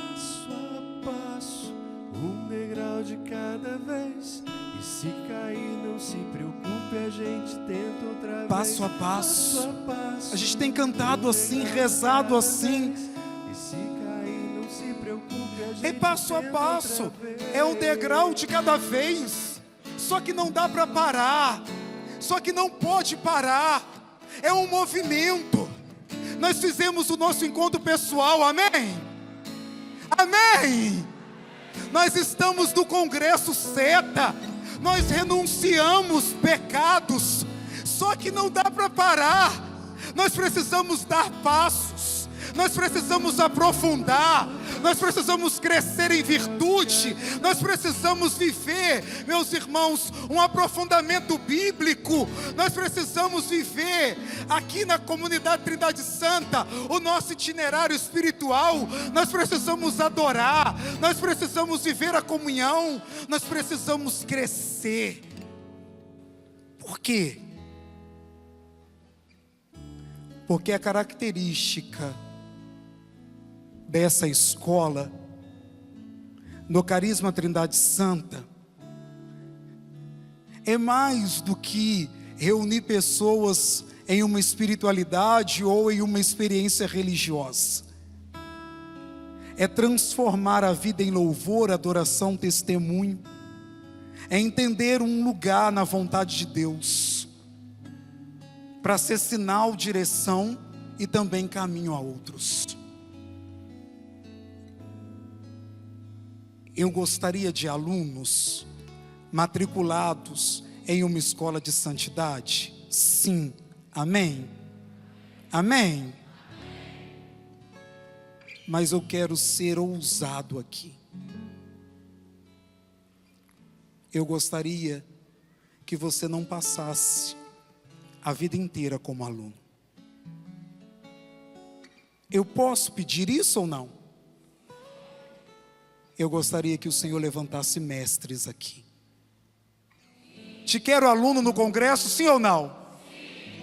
Passo a passo, um degrau de cada vez. E se cair, não se preocupe, a gente tenta outra vez. Passo a passo. Passo a passo. A gente tem cantado assim, rezado assim. E se cair, não se preocupe, a gente É passo a tenta passo. outra vez. É um degrau de cada vez. Só que não dá para parar. Só que não pode parar. É um movimento. Nós fizemos o nosso encontro pessoal, amém? Amém! Nós estamos no congresso Seta. Nós renunciamos pecados, só que não dá para parar. Nós precisamos dar passos, nós precisamos aprofundar, nós precisamos crescer em virtude, nós precisamos viver, meus irmãos, um aprofundamento bíblico. Nós precisamos viver aqui na comunidade Trindade Santa o nosso itinerário espiritual. Nós precisamos adorar, nós precisamos viver a comunhão, nós precisamos crescer. Por quê? Porque a característica dessa escola, no Carisma Trindade Santa, é mais do que reunir pessoas em uma espiritualidade ou em uma experiência religiosa. É transformar a vida em louvor, adoração, testemunho. É entender um lugar na vontade de Deus, para ser sinal, direção e também caminho a outros. Eu gostaria de alunos matriculados em uma escola de santidade? Sim. Amém? Amém? Mas eu quero ser ousado aqui. Eu gostaria que você não passasse a vida inteira como aluno. Eu posso pedir isso ou não? Eu gostaria que o Senhor levantasse mestres aqui. Te quero aluno no congresso, sim ou não? Sim.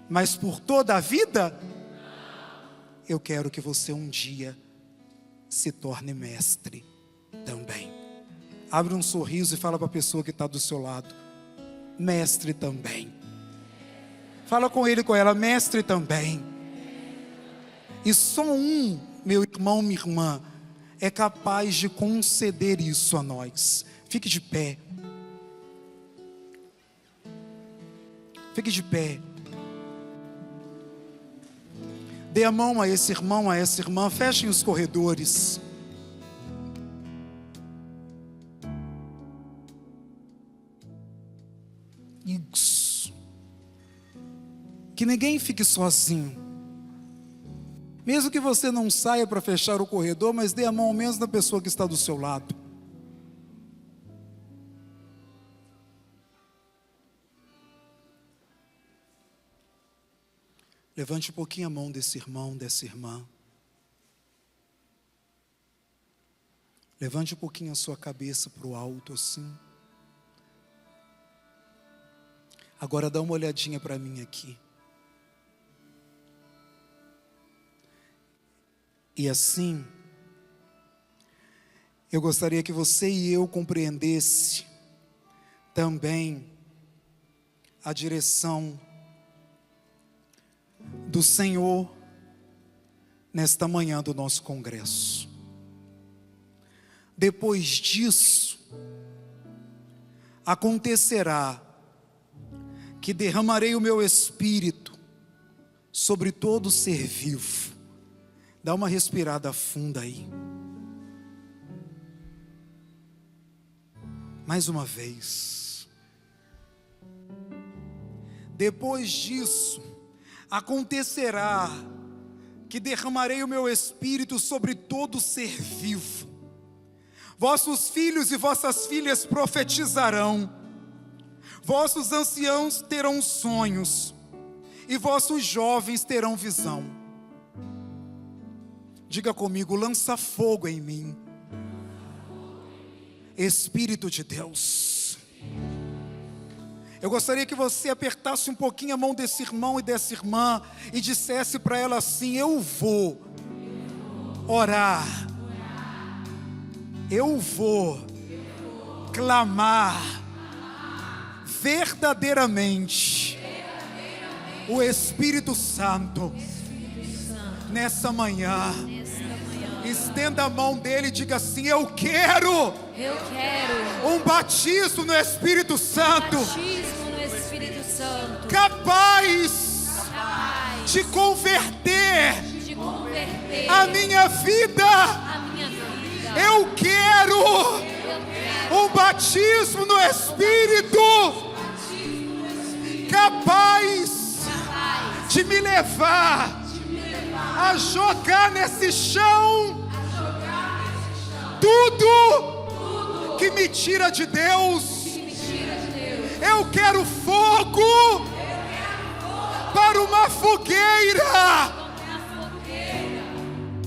Mas por toda a vida? Não. Eu quero que você um dia se torne mestre também. Abre um sorriso e fala para a pessoa que está do seu lado: mestre também. Fala com ele, com ela: mestre também. E só um, meu irmão, minha irmã, é capaz de conceder isso a nós. Fique de pé. Fique de pé. Dê a mão a esse irmão, a essa irmã. Fechem os corredores. Isso. Que ninguém fique sozinho. Mesmo que você não saia para fechar o corredor, mas dê a mão ao menos da pessoa que está do seu lado. Levante um pouquinho a mão desse irmão, dessa irmã. Levante um pouquinho a sua cabeça para o alto assim. Agora dá uma olhadinha para mim aqui. E assim, eu gostaria que você e eu compreendesse também a direção do Senhor nesta manhã do nosso congresso. Depois disso, acontecerá que derramarei o meu espírito sobre todo ser vivo. Dá uma respirada funda aí. Mais uma vez. Depois disso, acontecerá que derramarei o meu espírito sobre todo ser vivo. Vossos filhos e vossas filhas profetizarão. Vossos anciãos terão sonhos. E vossos jovens terão visão. Diga comigo, lança fogo em mim. Espírito de Deus. Eu gostaria que você apertasse um pouquinho a mão desse irmão e dessa irmã e dissesse para ela assim: eu vou orar. Eu vou clamar verdadeiramente o Espírito Santo nessa manhã. Estenda a mão dele e diga assim: eu quero um batismo no Espírito Santo, capaz de converter a minha vida. Eu quero um batismo no Espírito, capaz de me levar a jogar nesse chão tudo que me tira de Deus. Eu quero fogo para uma fogueira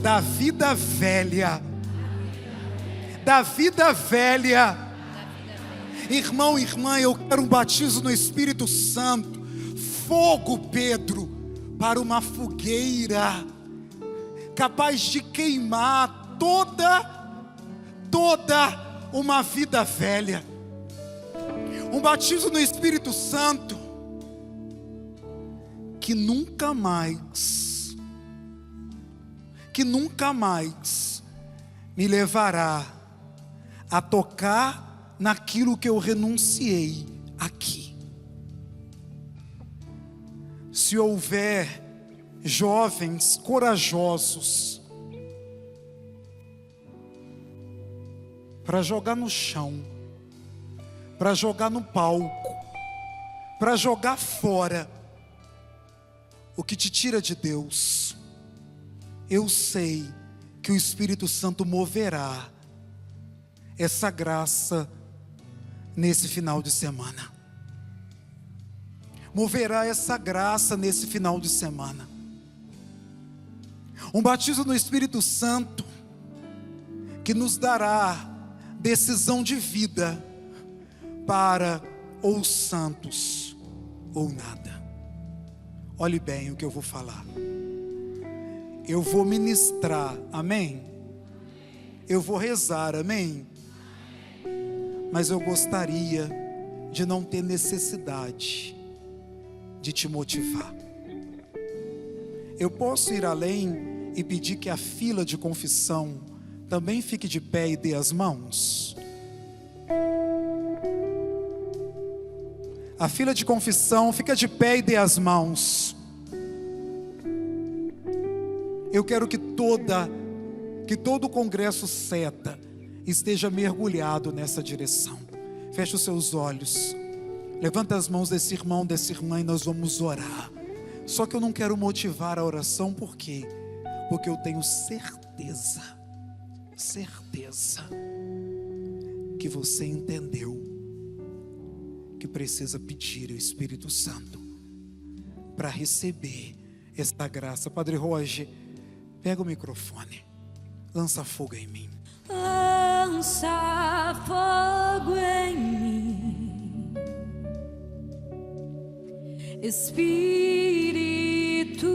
da vida velha. Da vida velha. Irmão, irmã, eu quero um batismo no Espírito Santo. Fogo, Pedro, para uma fogueira capaz de queimar toda uma vida velha. Um batismo no Espírito Santo que nunca mais me levará a tocar naquilo que eu renunciei aqui. Se houver jovens corajosos para jogar no chão, para jogar no palco, para jogar fora o que te tira de Deus, eu sei que o Espírito Santo moverá essa graça nesse final de semana. Moverá essa graça nesse final de semana. Um batismo no Espírito Santo que nos dará decisão de vida para ou santos ou nada. Olhe bem o que eu vou falar. Eu vou ministrar, amém? Eu vou rezar, amém? Mas eu gostaria de não ter necessidade de te motivar. Eu posso ir além e pedir que a fila de confissão também fique de pé e dê as mãos? A fila de confissão fica de pé e dê as mãos. Eu quero que todo o congresso Seta esteja mergulhado nessa direção. Feche os seus olhos. Levanta as mãos desse irmão, dessa irmã, e nós vamos orar. Só que eu não quero motivar a oração, por quê? Porque eu tenho certeza que você entendeu que precisa pedir ao Espírito Santo para receber esta graça. Padre Roger, pega o microfone, lança fogo em mim. Lança fogo em mim, Espírito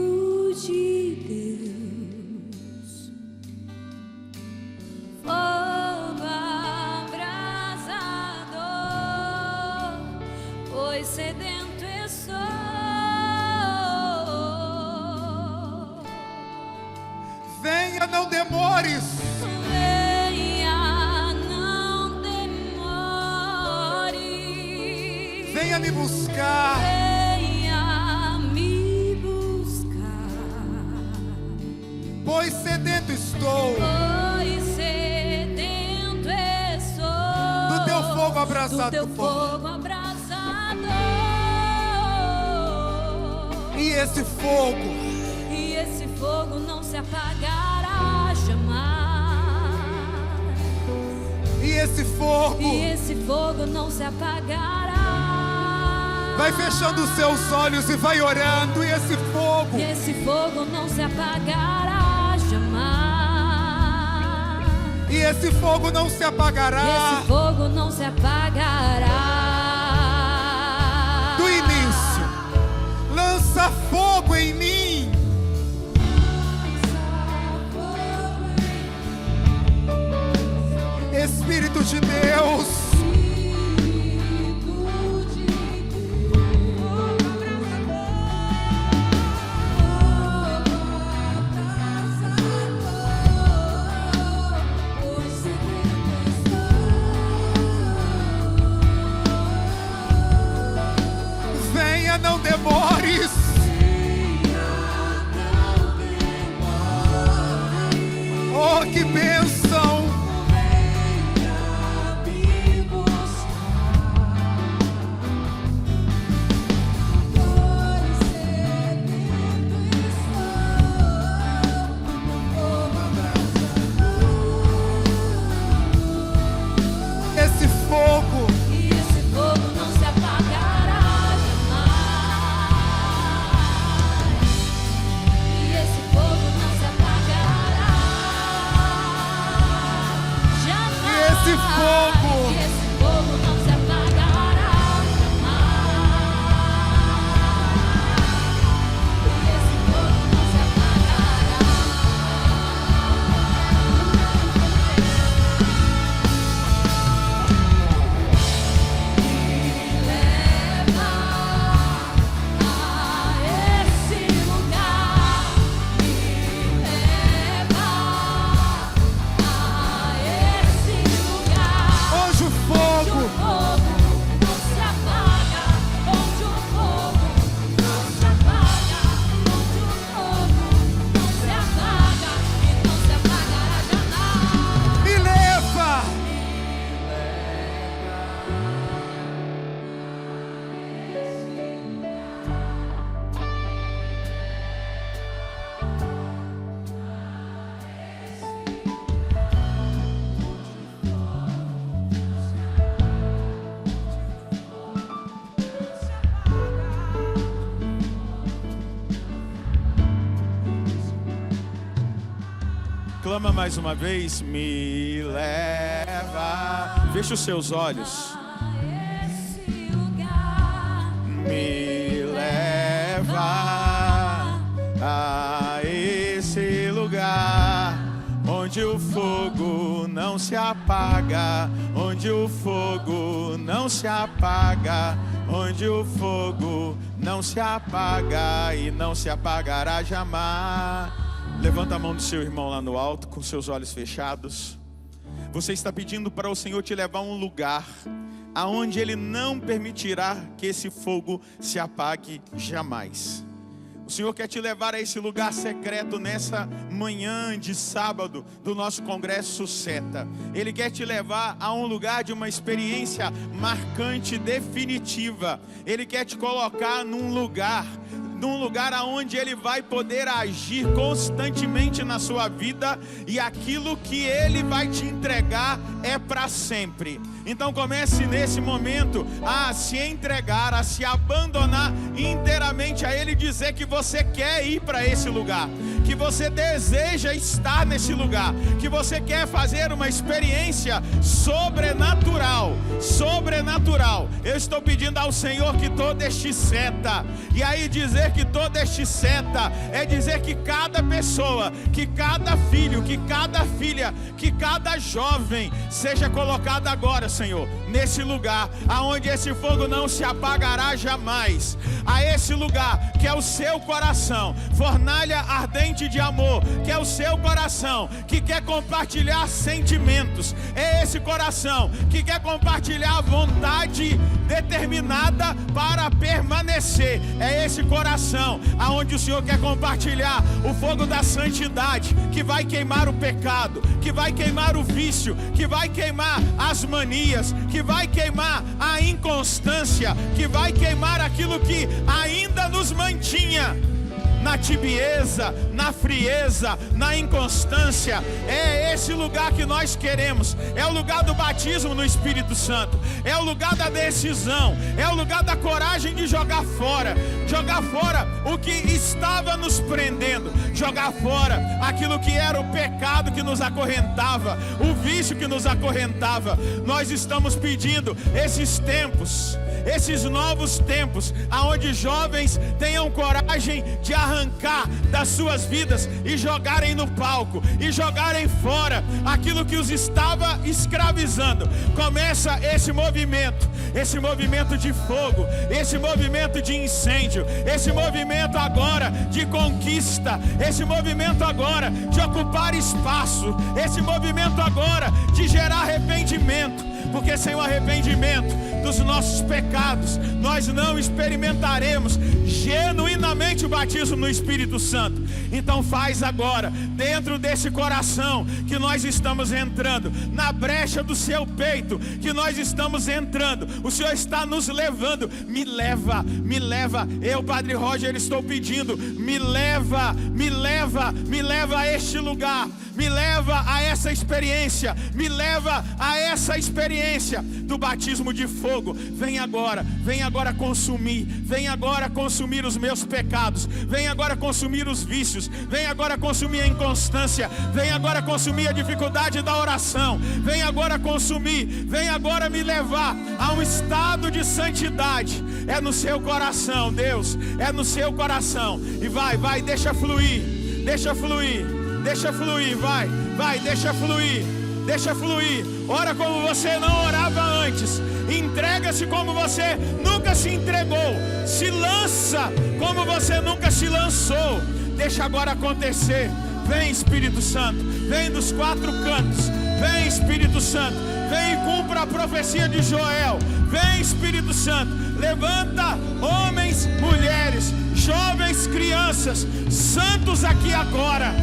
de Deus, fogo abrasador, pois sedento estou. Venha, não demores. Venha me buscar. Venha me buscar. Pois sedento estou. Pois sedento estou. Do teu fogo abrasador. Do teu fogo abrasador. E esse fogo não se apagará jamais. E esse fogo não se apagará. Vai fechando os seus olhos e vai orando. E esse fogo não se apagará jamais. E esse fogo não se apagará. Esse fogo não se apagará. Do início, lança fogo em mim. Espírito de Deus. Venha, não demores. Oh, que bênção. Esse fogo não se apagará jamais. E esse fogo não se apagará jamais. E esse fogo não se apagará jamais. E esse fogo não se apagará. Leva a esse lugar, me leva a esse lugar, onde o fogo não se apaga, onde o fogo não se apaga, onde o fogo não se apaga e não se apagará jamais. me leva. Clama mais uma vez, me leva. Feche os seus olhos. Esse lugar, Me leva a esse lugar onde o fogo não se apaga, onde o fogo não se apaga, onde o fogo não se apaga e não se apagará jamais. Levanta a mão do seu irmão lá no alto, com seus olhos fechados. Você está pedindo para o Senhor te levar a um lugar aonde Ele não permitirá que esse fogo se apague jamais. O Senhor quer te levar a esse lugar secreto nessa manhã de sábado do nosso Congresso Seta. Ele quer te levar a um lugar de uma experiência marcante, definitiva. Ele quer te colocar num lugar aonde Ele vai poder agir constantemente na sua vida, e aquilo que Ele vai te entregar é para sempre. Então comece nesse momento a se entregar, a se abandonar inteiramente a Ele, dizer que você quer ir para esse lugar, que você deseja estar nesse lugar, que você quer fazer uma experiência sobrenatural. Eu estou pedindo ao Senhor que todo este seta, e aí dizer que todo este seta é dizer que cada pessoa, que cada filho, que cada filha, que cada jovem seja colocado agora, Senhor, nesse lugar aonde esse fogo não se apagará jamais, a esse lugar que é o seu coração, fornalha ardente de amor, que é o seu coração que quer compartilhar sentimentos, é esse coração que quer compartilhar a vontade determinada para permanecer, é esse coração aonde o Senhor quer compartilhar o fogo da santidade, que vai queimar o pecado, que vai queimar o vício, que vai queimar as manias, que vai queimar a inconstância, que vai queimar aquilo que ainda nos mantinha na tibieza, na frieza, na inconstância. É esse lugar que nós queremos. É o lugar do batismo no Espírito Santo, é o lugar da decisão, é o lugar da coragem de jogar fora o que estava nos prendendo, jogar fora aquilo que era o pecado que nos acorrentava, o vício que nos acorrentava. Nós estamos pedindo esses tempos, esses novos tempos, aonde jovens tenham coragem de arrancar das suas vidas e jogarem no palco, e jogarem fora aquilo que os estava escravizando. Começa esse movimento de fogo, esse movimento de incêndio, esse movimento agora de conquista, esse movimento agora de ocupar espaço, esse movimento agora de gerar arrependimento, porque sem o arrependimento dos nossos pecados, nós não experimentaremos genuinamente o batismo no Espírito Santo. Então faz agora, dentro desse coração que nós estamos entrando, na brecha do seu peito que nós estamos entrando, o Senhor está nos levando. Me leva, eu, Padre Roger, estou pedindo, me leva a este lugar, me leva a essa experiência, me leva a essa experiência do batismo de fogo. Vem agora consumir os meus pecados, vem agora consumir os vícios, vem agora consumir a inconstância, vem agora consumir a dificuldade da oração, vem agora me levar a um estado de santidade. É no seu coração, Deus, é no seu coração. E vai, deixa fluir, vai, deixa fluir. Ora como você não orava antes, entrega-se como você nunca se entregou, se lança como você nunca se lançou. Deixa agora acontecer. Vem, Espírito Santo, vem dos quatro cantos, vem, Espírito Santo, vem e cumpra a profecia de Joel. Vem, Espírito Santo, levanta homens, mulheres, jovens, crianças, santos aqui agora,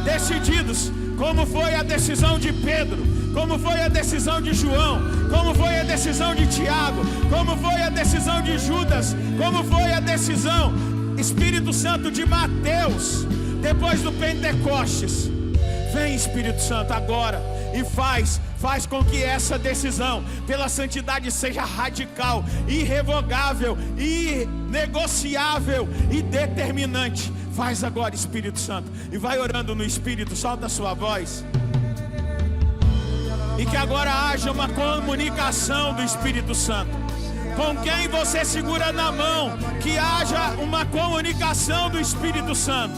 decididos, como foi a decisão de Pedro, como foi a decisão de João, como foi a decisão de Tiago, como foi a decisão de Judas, como foi a decisão, Espírito Santo, de Mateus, depois do Pentecostes. Vem, Espírito Santo, agora, e faz com que essa decisão pela santidade seja radical, irrevogável, inegociável e determinante. Faz agora, Espírito Santo, e vai orando no Espírito, solta a sua voz. E que agora haja uma comunicação do Espírito Santo. Com quem você segura na mão, que haja uma comunicação do Espírito Santo.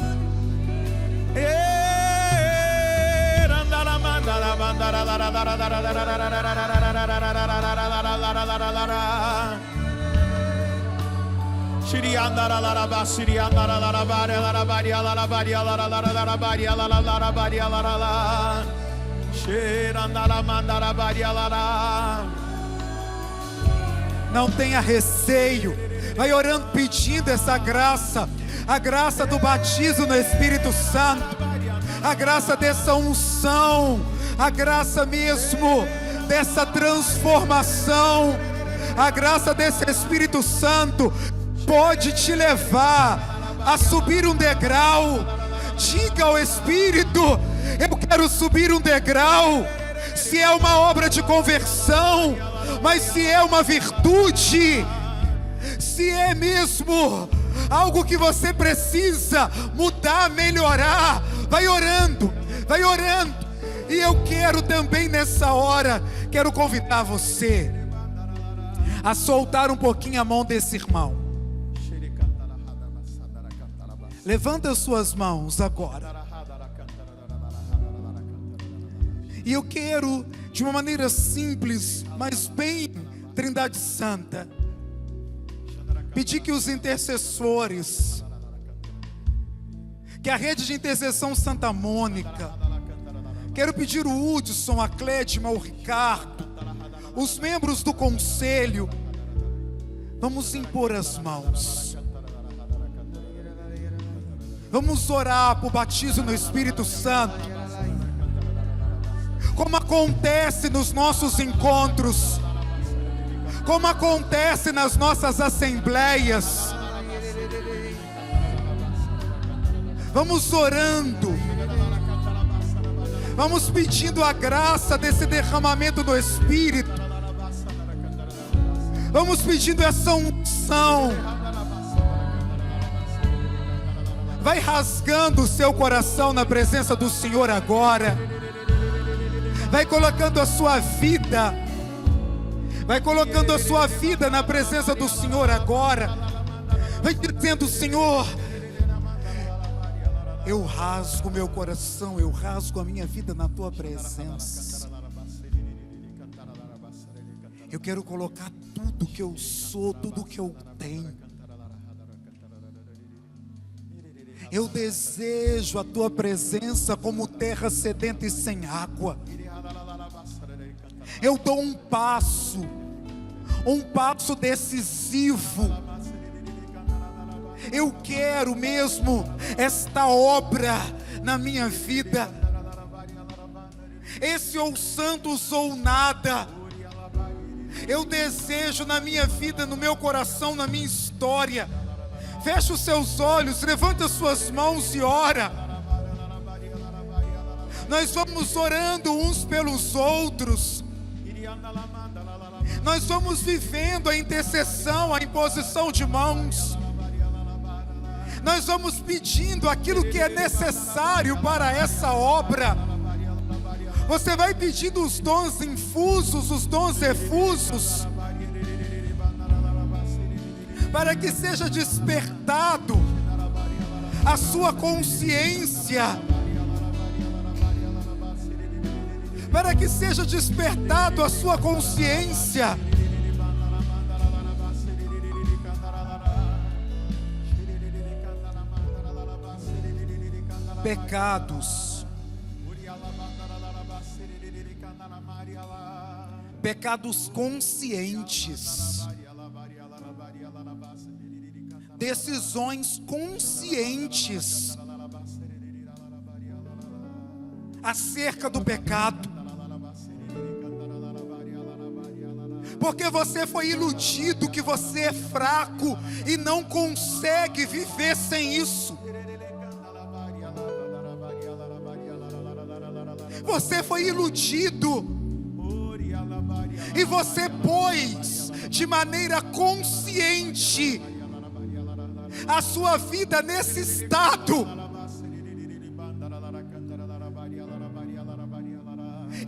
Não tenha receio. Vai orando, pedindo essa graça. A graça do batismo no Espírito Santo. A graça dessa unção. A graça mesmo dessa transformação. A graça desse Espírito Santo pode te levar a subir um degrau. Diga ao Espírito: eu quero subir um degrau. Se é uma obra de conversão, mas se é uma virtude, se é mesmo algo que você precisa mudar, melhorar, vai orando, vai orando. E eu quero também nessa hora, quero convidar você a soltar um pouquinho a mão desse irmão. Levanta as suas mãos agora. E eu quero, de uma maneira simples, mas bem Trindade Santa, pedir que os intercessores, que a rede de intercessão Santa Mônica, quero pedir o Hudson, a Clédima, o Ricardo, os membros do conselho, vamos impor as mãos. Vamos orar por batismo no Espírito Santo. Como acontece nos nossos encontros, como acontece nas nossas assembleias. Vamos orando, vamos pedindo a graça desse derramamento do Espírito, vamos pedindo essa unção. Vai rasgando o seu coração na presença do Senhor agora. Vai colocando a sua vida, vai colocando a sua vida na presença do Senhor agora. Vai dizendo: Senhor, eu rasgo meu coração, eu rasgo a minha vida na tua presença. Eu quero colocar tudo que eu sou, tudo que eu tenho. Eu desejo a tua presença como terra sedenta e sem água. Eu dou um passo decisivo. Eu quero mesmo esta obra na minha vida. Esse ou santos ou nada. Eu desejo na minha vida, no meu coração, na minha história. Feche os seus olhos, levanta as suas mãos e ora. Nós vamos orando uns pelos outros. Nós vamos vivendo a intercessão, a imposição de mãos. Nós vamos pedindo aquilo que é necessário para essa obra. Você vai pedindo os dons infusos, os dons efusos, para que seja despertado a sua consciência, para que seja despertado a sua consciência. Pecados conscientes, decisões conscientes acerca do pecado, porque você foi iludido que você é fraco e não consegue viver sem isso. Você foi iludido e você pôs de maneira consciente a sua vida nesse estado,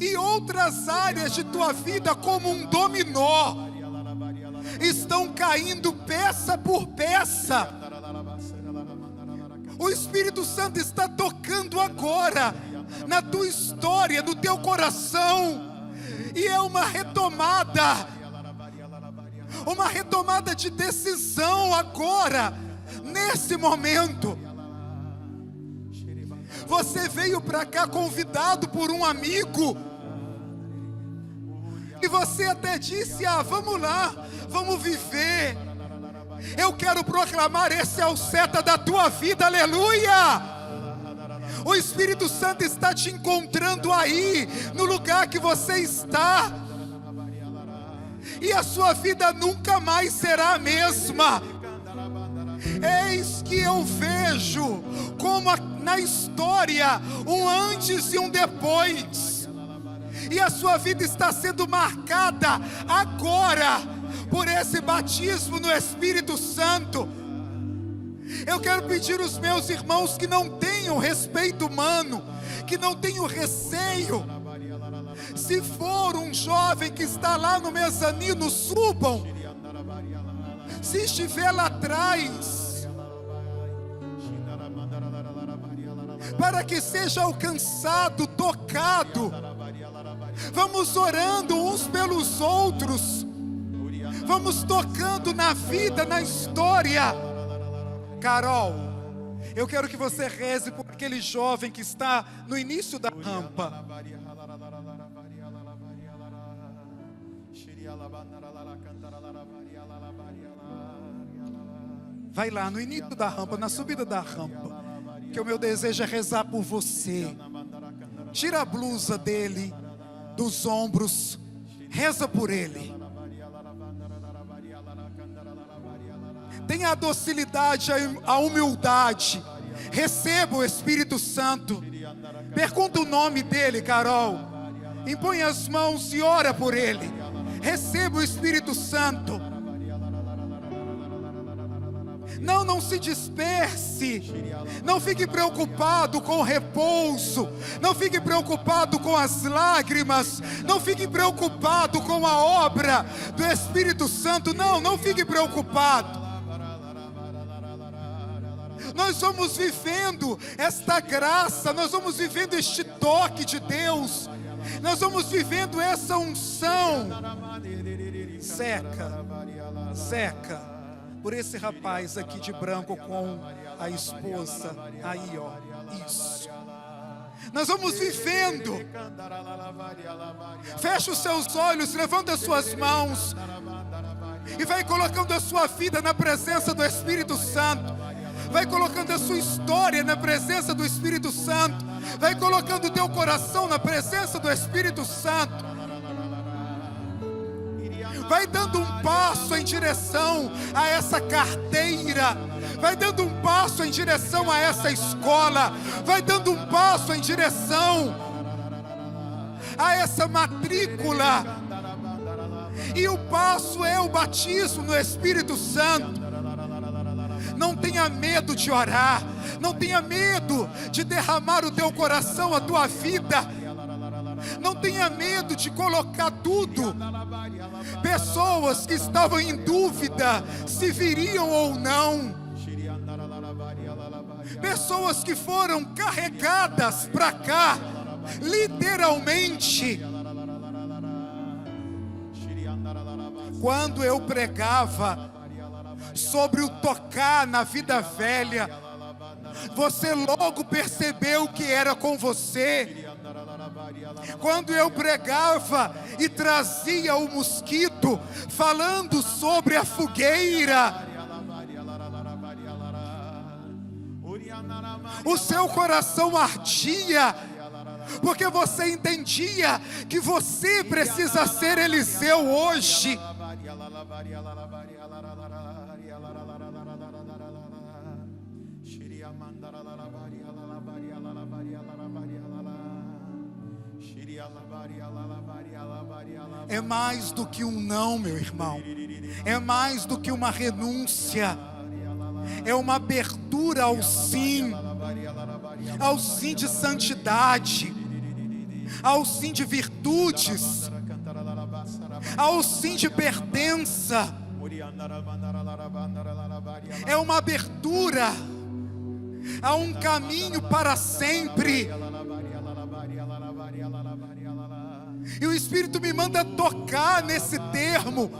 e outras áreas de tua vida, como um dominó, estão caindo peça por peça. O Espírito Santo está tocando agora na tua história, no teu coração, e é uma retomada de decisão agora, nesse momento. Você veio para cá convidado por um amigo, E você até disse: vamos lá, vamos viver. Eu quero proclamar: esse é o seta da tua vida, aleluia. O Espírito Santo está te encontrando aí, no lugar que você está. E a sua vida nunca mais será a mesma. Eis que eu vejo como na história um antes e um depois. E a sua vida está sendo marcada agora por esse batismo no Espírito Santo. Eu quero pedir aos meus irmãos que não tenham respeito humano, que não tenham receio. Se for um jovem que está lá no mezanino, subam. Se estiver lá atrás, para que seja alcançado, tocado. Vamos orando uns pelos outros. Vamos tocando na vida, na história. Carol, eu quero que você reze por aquele jovem que está no início da rampa. Vai lá no início da rampa, na subida da rampa, que o meu desejo é rezar por você. Tira a blusa dele dos ombros, reza por ele. Tenha a docilidade, a humildade. Receba o Espírito Santo. Pergunta o nome dele, Carol. Impõe as mãos e ora por ele. Receba o Espírito Santo. Não se disperse. Não fique preocupado com o repouso. Não fique preocupado com as lágrimas. Não fique preocupado com a obra do Espírito Santo. Não fique preocupado. Nós vamos vivendo esta graça, nós vamos vivendo este toque de Deus, nós vamos vivendo essa unção. Seca por esse rapaz aqui de branco com a esposa aí, ó, isso. Nós vamos vivendo. Fecha os seus olhos, levanta as suas mãos e vai colocando a sua vida na presença do Espírito Santo. Vai colocando a sua história na presença do Espírito Santo. Vai colocando o teu coração na presença do Espírito Santo. Vai dando um passo em direção a essa carteira. Vai dando um passo em direção a essa escola. Vai dando um passo em direção a essa matrícula. E o passo é o batismo no Espírito Santo. Não tenha medo de orar. Não tenha medo de derramar o teu coração, a tua vida. Não tenha medo de colocar tudo. Pessoas que estavam em dúvida se viriam ou não. Pessoas que foram carregadas para cá, literalmente. Quando eu pregava sobre o tocar na vida velha, você logo percebeu que era com você. Quando eu pregava e trazia o mosquito, falando sobre a fogueira, o seu coração ardia, porque você entendia que você precisa ser Eliseu hoje. É mais do que um não, meu irmão. É mais do que uma renúncia. É uma abertura ao sim de santidade, ao sim de virtudes, ao sim de pertença. É uma abertura a um caminho para sempre. E o Espírito me manda tocar nesse termo,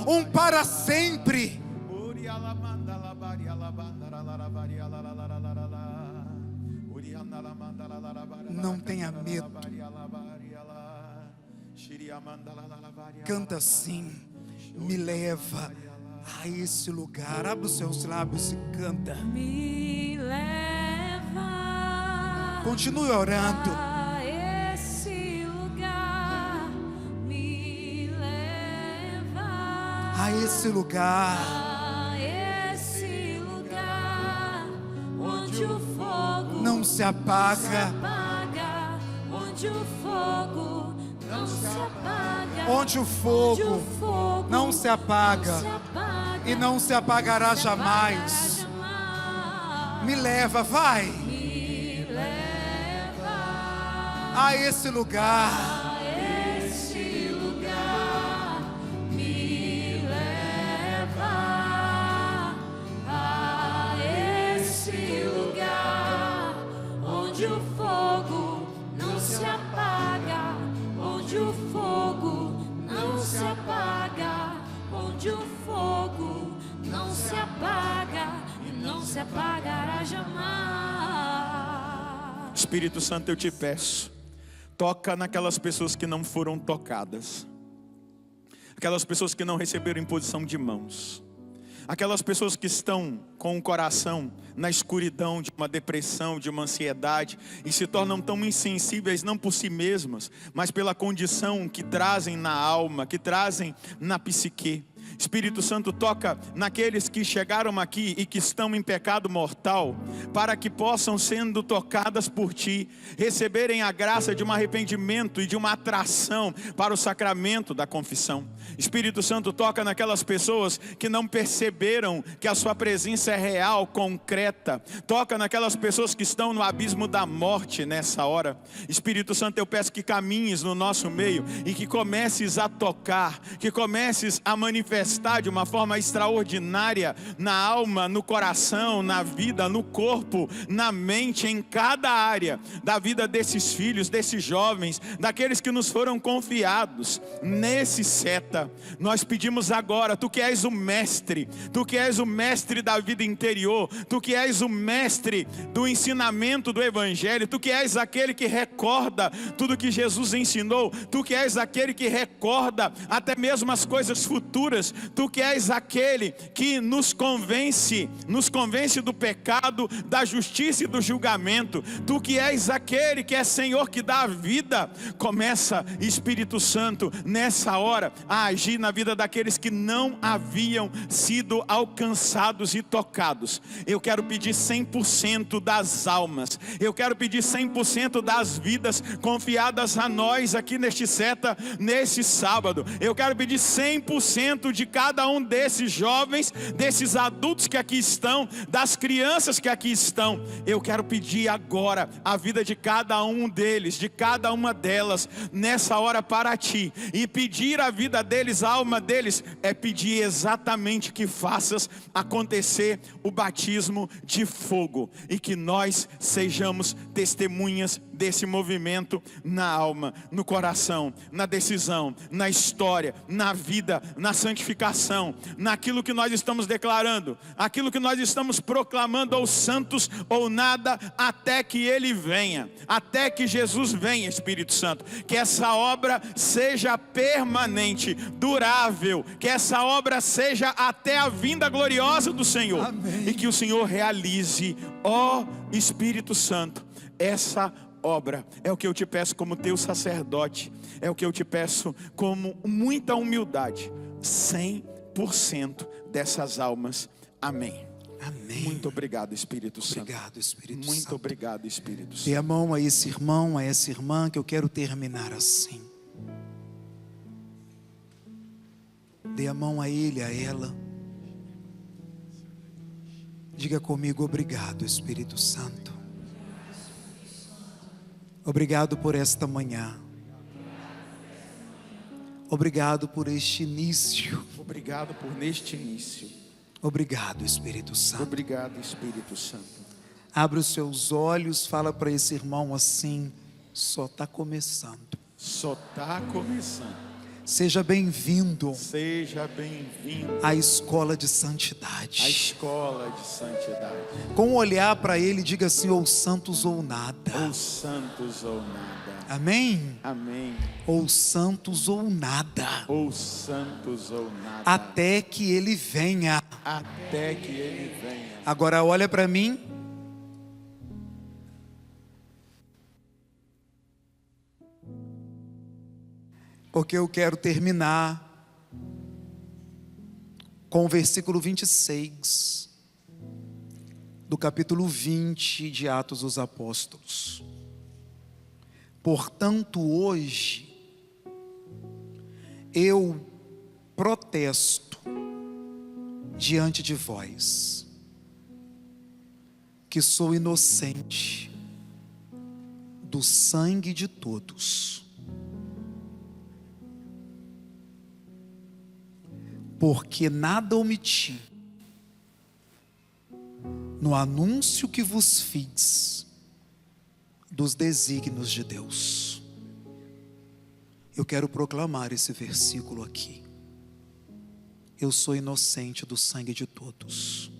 um para sempre. Não tenha medo. Canta assim: me leva a esse lugar. Abre os seus lábios e canta. Me leva. Continue orando. A esse lugar. Me leva. A esse lugar. A esse lugar. Onde o fogo Não se apaga. apaga. Onde o fogo não se apaga. Onde o Onde fogo o fogo não se apaga não se apaga. e não se apagará jamais. Me leva, vai, Me leva a esse lugar. a esse lugar. Me leva a esse lugar. Onde o fogo não se apaga. Onde o fogo não se apaga. Onde o fogo não se apaga e não se apagará jamais. Espírito Santo, eu te peço, toca naquelas pessoas que não foram tocadas, aquelas pessoas que não receberam imposição de mãos, aquelas pessoas que estão com o coração na escuridão de uma depressão, de uma ansiedade, e se tornam tão insensíveis não por si mesmas, mas pela condição que trazem na alma, que trazem na psique. Espírito Santo, toca naqueles que chegaram aqui e que estão em pecado mortal, para que possam, sendo tocadas por Ti, receberem a graça de um arrependimento e de uma atração para o sacramento da confissão. Espírito Santo, toca naquelas pessoas que não perceberam que a Sua presença é real, concreta. Toca naquelas pessoas que estão no abismo da morte nessa hora. Espírito Santo, eu peço que caminhes no nosso meio e que comeces a tocar, que comeces a manifestar de uma forma extraordinária na alma, no coração, na vida, no corpo, na mente, em cada área da vida desses filhos, desses jovens, daqueles que nos foram confiados nesse seta. Nós pedimos agora, Tu que és o mestre, Tu que és o mestre da vida interior, Tu que és o mestre do ensinamento do evangelho, Tu que és aquele que recorda tudo que Jesus ensinou, Tu que és aquele que recorda até mesmo as coisas futuras, Tu que és aquele que nos convence do pecado, da justiça e do julgamento, Tu que és aquele que é Senhor que dá a vida. Começa, Espírito Santo, nessa hora a agir na vida daqueles que não haviam sido alcançados e tocados. Eu quero pedir 100% das almas, eu quero pedir 100% das vidas confiadas a nós aqui neste seta, nesse sábado. Eu quero pedir 100% de cada um desses jovens, desses adultos que aqui estão, das crianças que aqui estão. Eu quero pedir agora a vida de cada um deles, de cada uma delas, nessa hora para Ti. E pedir a vida deles, a alma deles, é pedir exatamente que faças acontecer o batismo de fogo, e que nós sejamos testemunhas desse movimento na alma, no coração, na decisão, na história, na vida, na santificação, naquilo que nós estamos declarando, aquilo que nós estamos proclamando aos santos ou nada, até que Ele venha, até que Jesus venha. Espírito Santo, que essa obra seja permanente, durável, que essa obra seja até a vinda gloriosa do Senhor. Amém. E que o Senhor realize, ó Espírito Santo, essa obra. É o que eu te peço como teu sacerdote, é o que eu te peço com muita humildade. 100% dessas almas. Amém. Amém. Muito obrigado, Espírito Santo. Obrigado, Espírito Muito Santo. obrigado, Espírito Santo. Dê a mão a esse irmão, a essa irmã, que eu quero terminar assim. Dê a mão a ele, a ela. Diga comigo: obrigado, Espírito Santo. Obrigado por esta manhã. Obrigado por este início. Obrigado por neste início. Obrigado, Espírito Santo. Obrigado, Espírito Santo. Abre os seus olhos, fala para esse irmão assim: só está começando. Só está começando. Seja bem-vindo Seja bem-vindo à escola de à santidade. escola de santidade. Com um olhar para ele, diga assim: ou santos ou nada. Ou santos ou nada. Amém? Amém. Ou santos ou nada. Ou santos ou nada. Até que ele venha. Até que ele venha. Agora olha para mim. Porque eu quero terminar com o versículo 26 do capítulo 20 de Atos dos Apóstolos. Portanto, hoje eu protesto diante de vós, que sou inocente do sangue de todos, porque nada omiti no anúncio que vos fiz dos desígnios de Deus. Eu quero proclamar esse versículo aqui. Eu sou inocente do sangue de todos,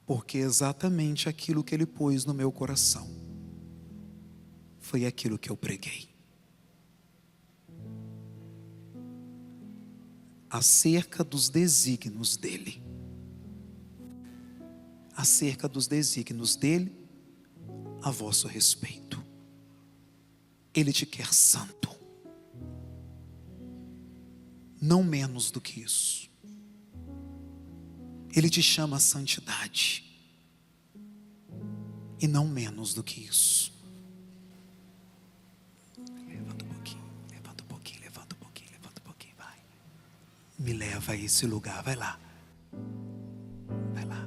porque exatamente aquilo que Ele pôs no meu coração foi aquilo que eu preguei. Acerca dos desígnios dEle. Acerca dos desígnios dEle a vosso respeito. Ele te quer santo. Não menos do que isso. Ele te chama a santidade. E não menos do que isso. Levanta um pouquinho, levanta um pouquinho, levanta um pouquinho, levanta um pouquinho, vai. Me leva a esse lugar, vai lá. Vai lá.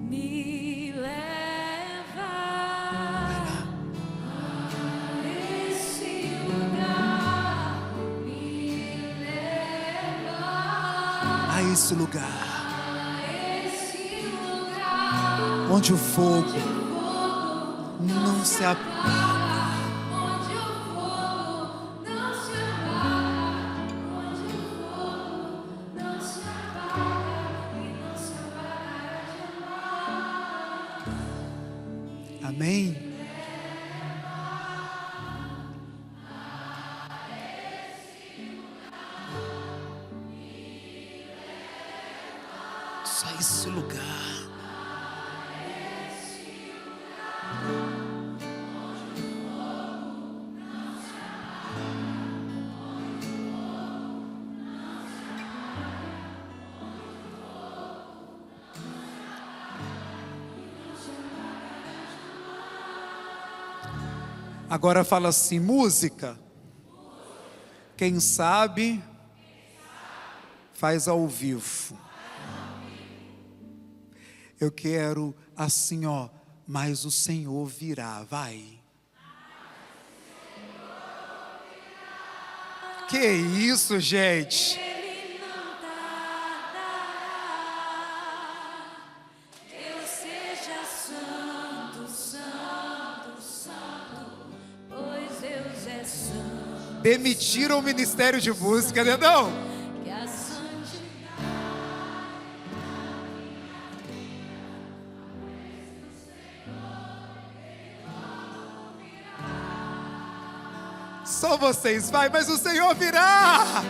Me leva Vai lá. a esse lugar, me leva A esse lugar a esse lugar, onde o fogo não se apaga. onde o fogo não se apaga, onde o fogo não se apaga e não se apagará de amar. Amém? Só esse lugar. Agora fala assim: música. Quem sabe faz ao vivo. Eu quero assim, ó, mas o Senhor virá, vai. Que isso, gente? Ele não tardará, eu seja santo, santo, santo, pois Deus é santo, Demitiram o ministério de música, né não? que a santidade Só vocês, vai, mas o Senhor virá.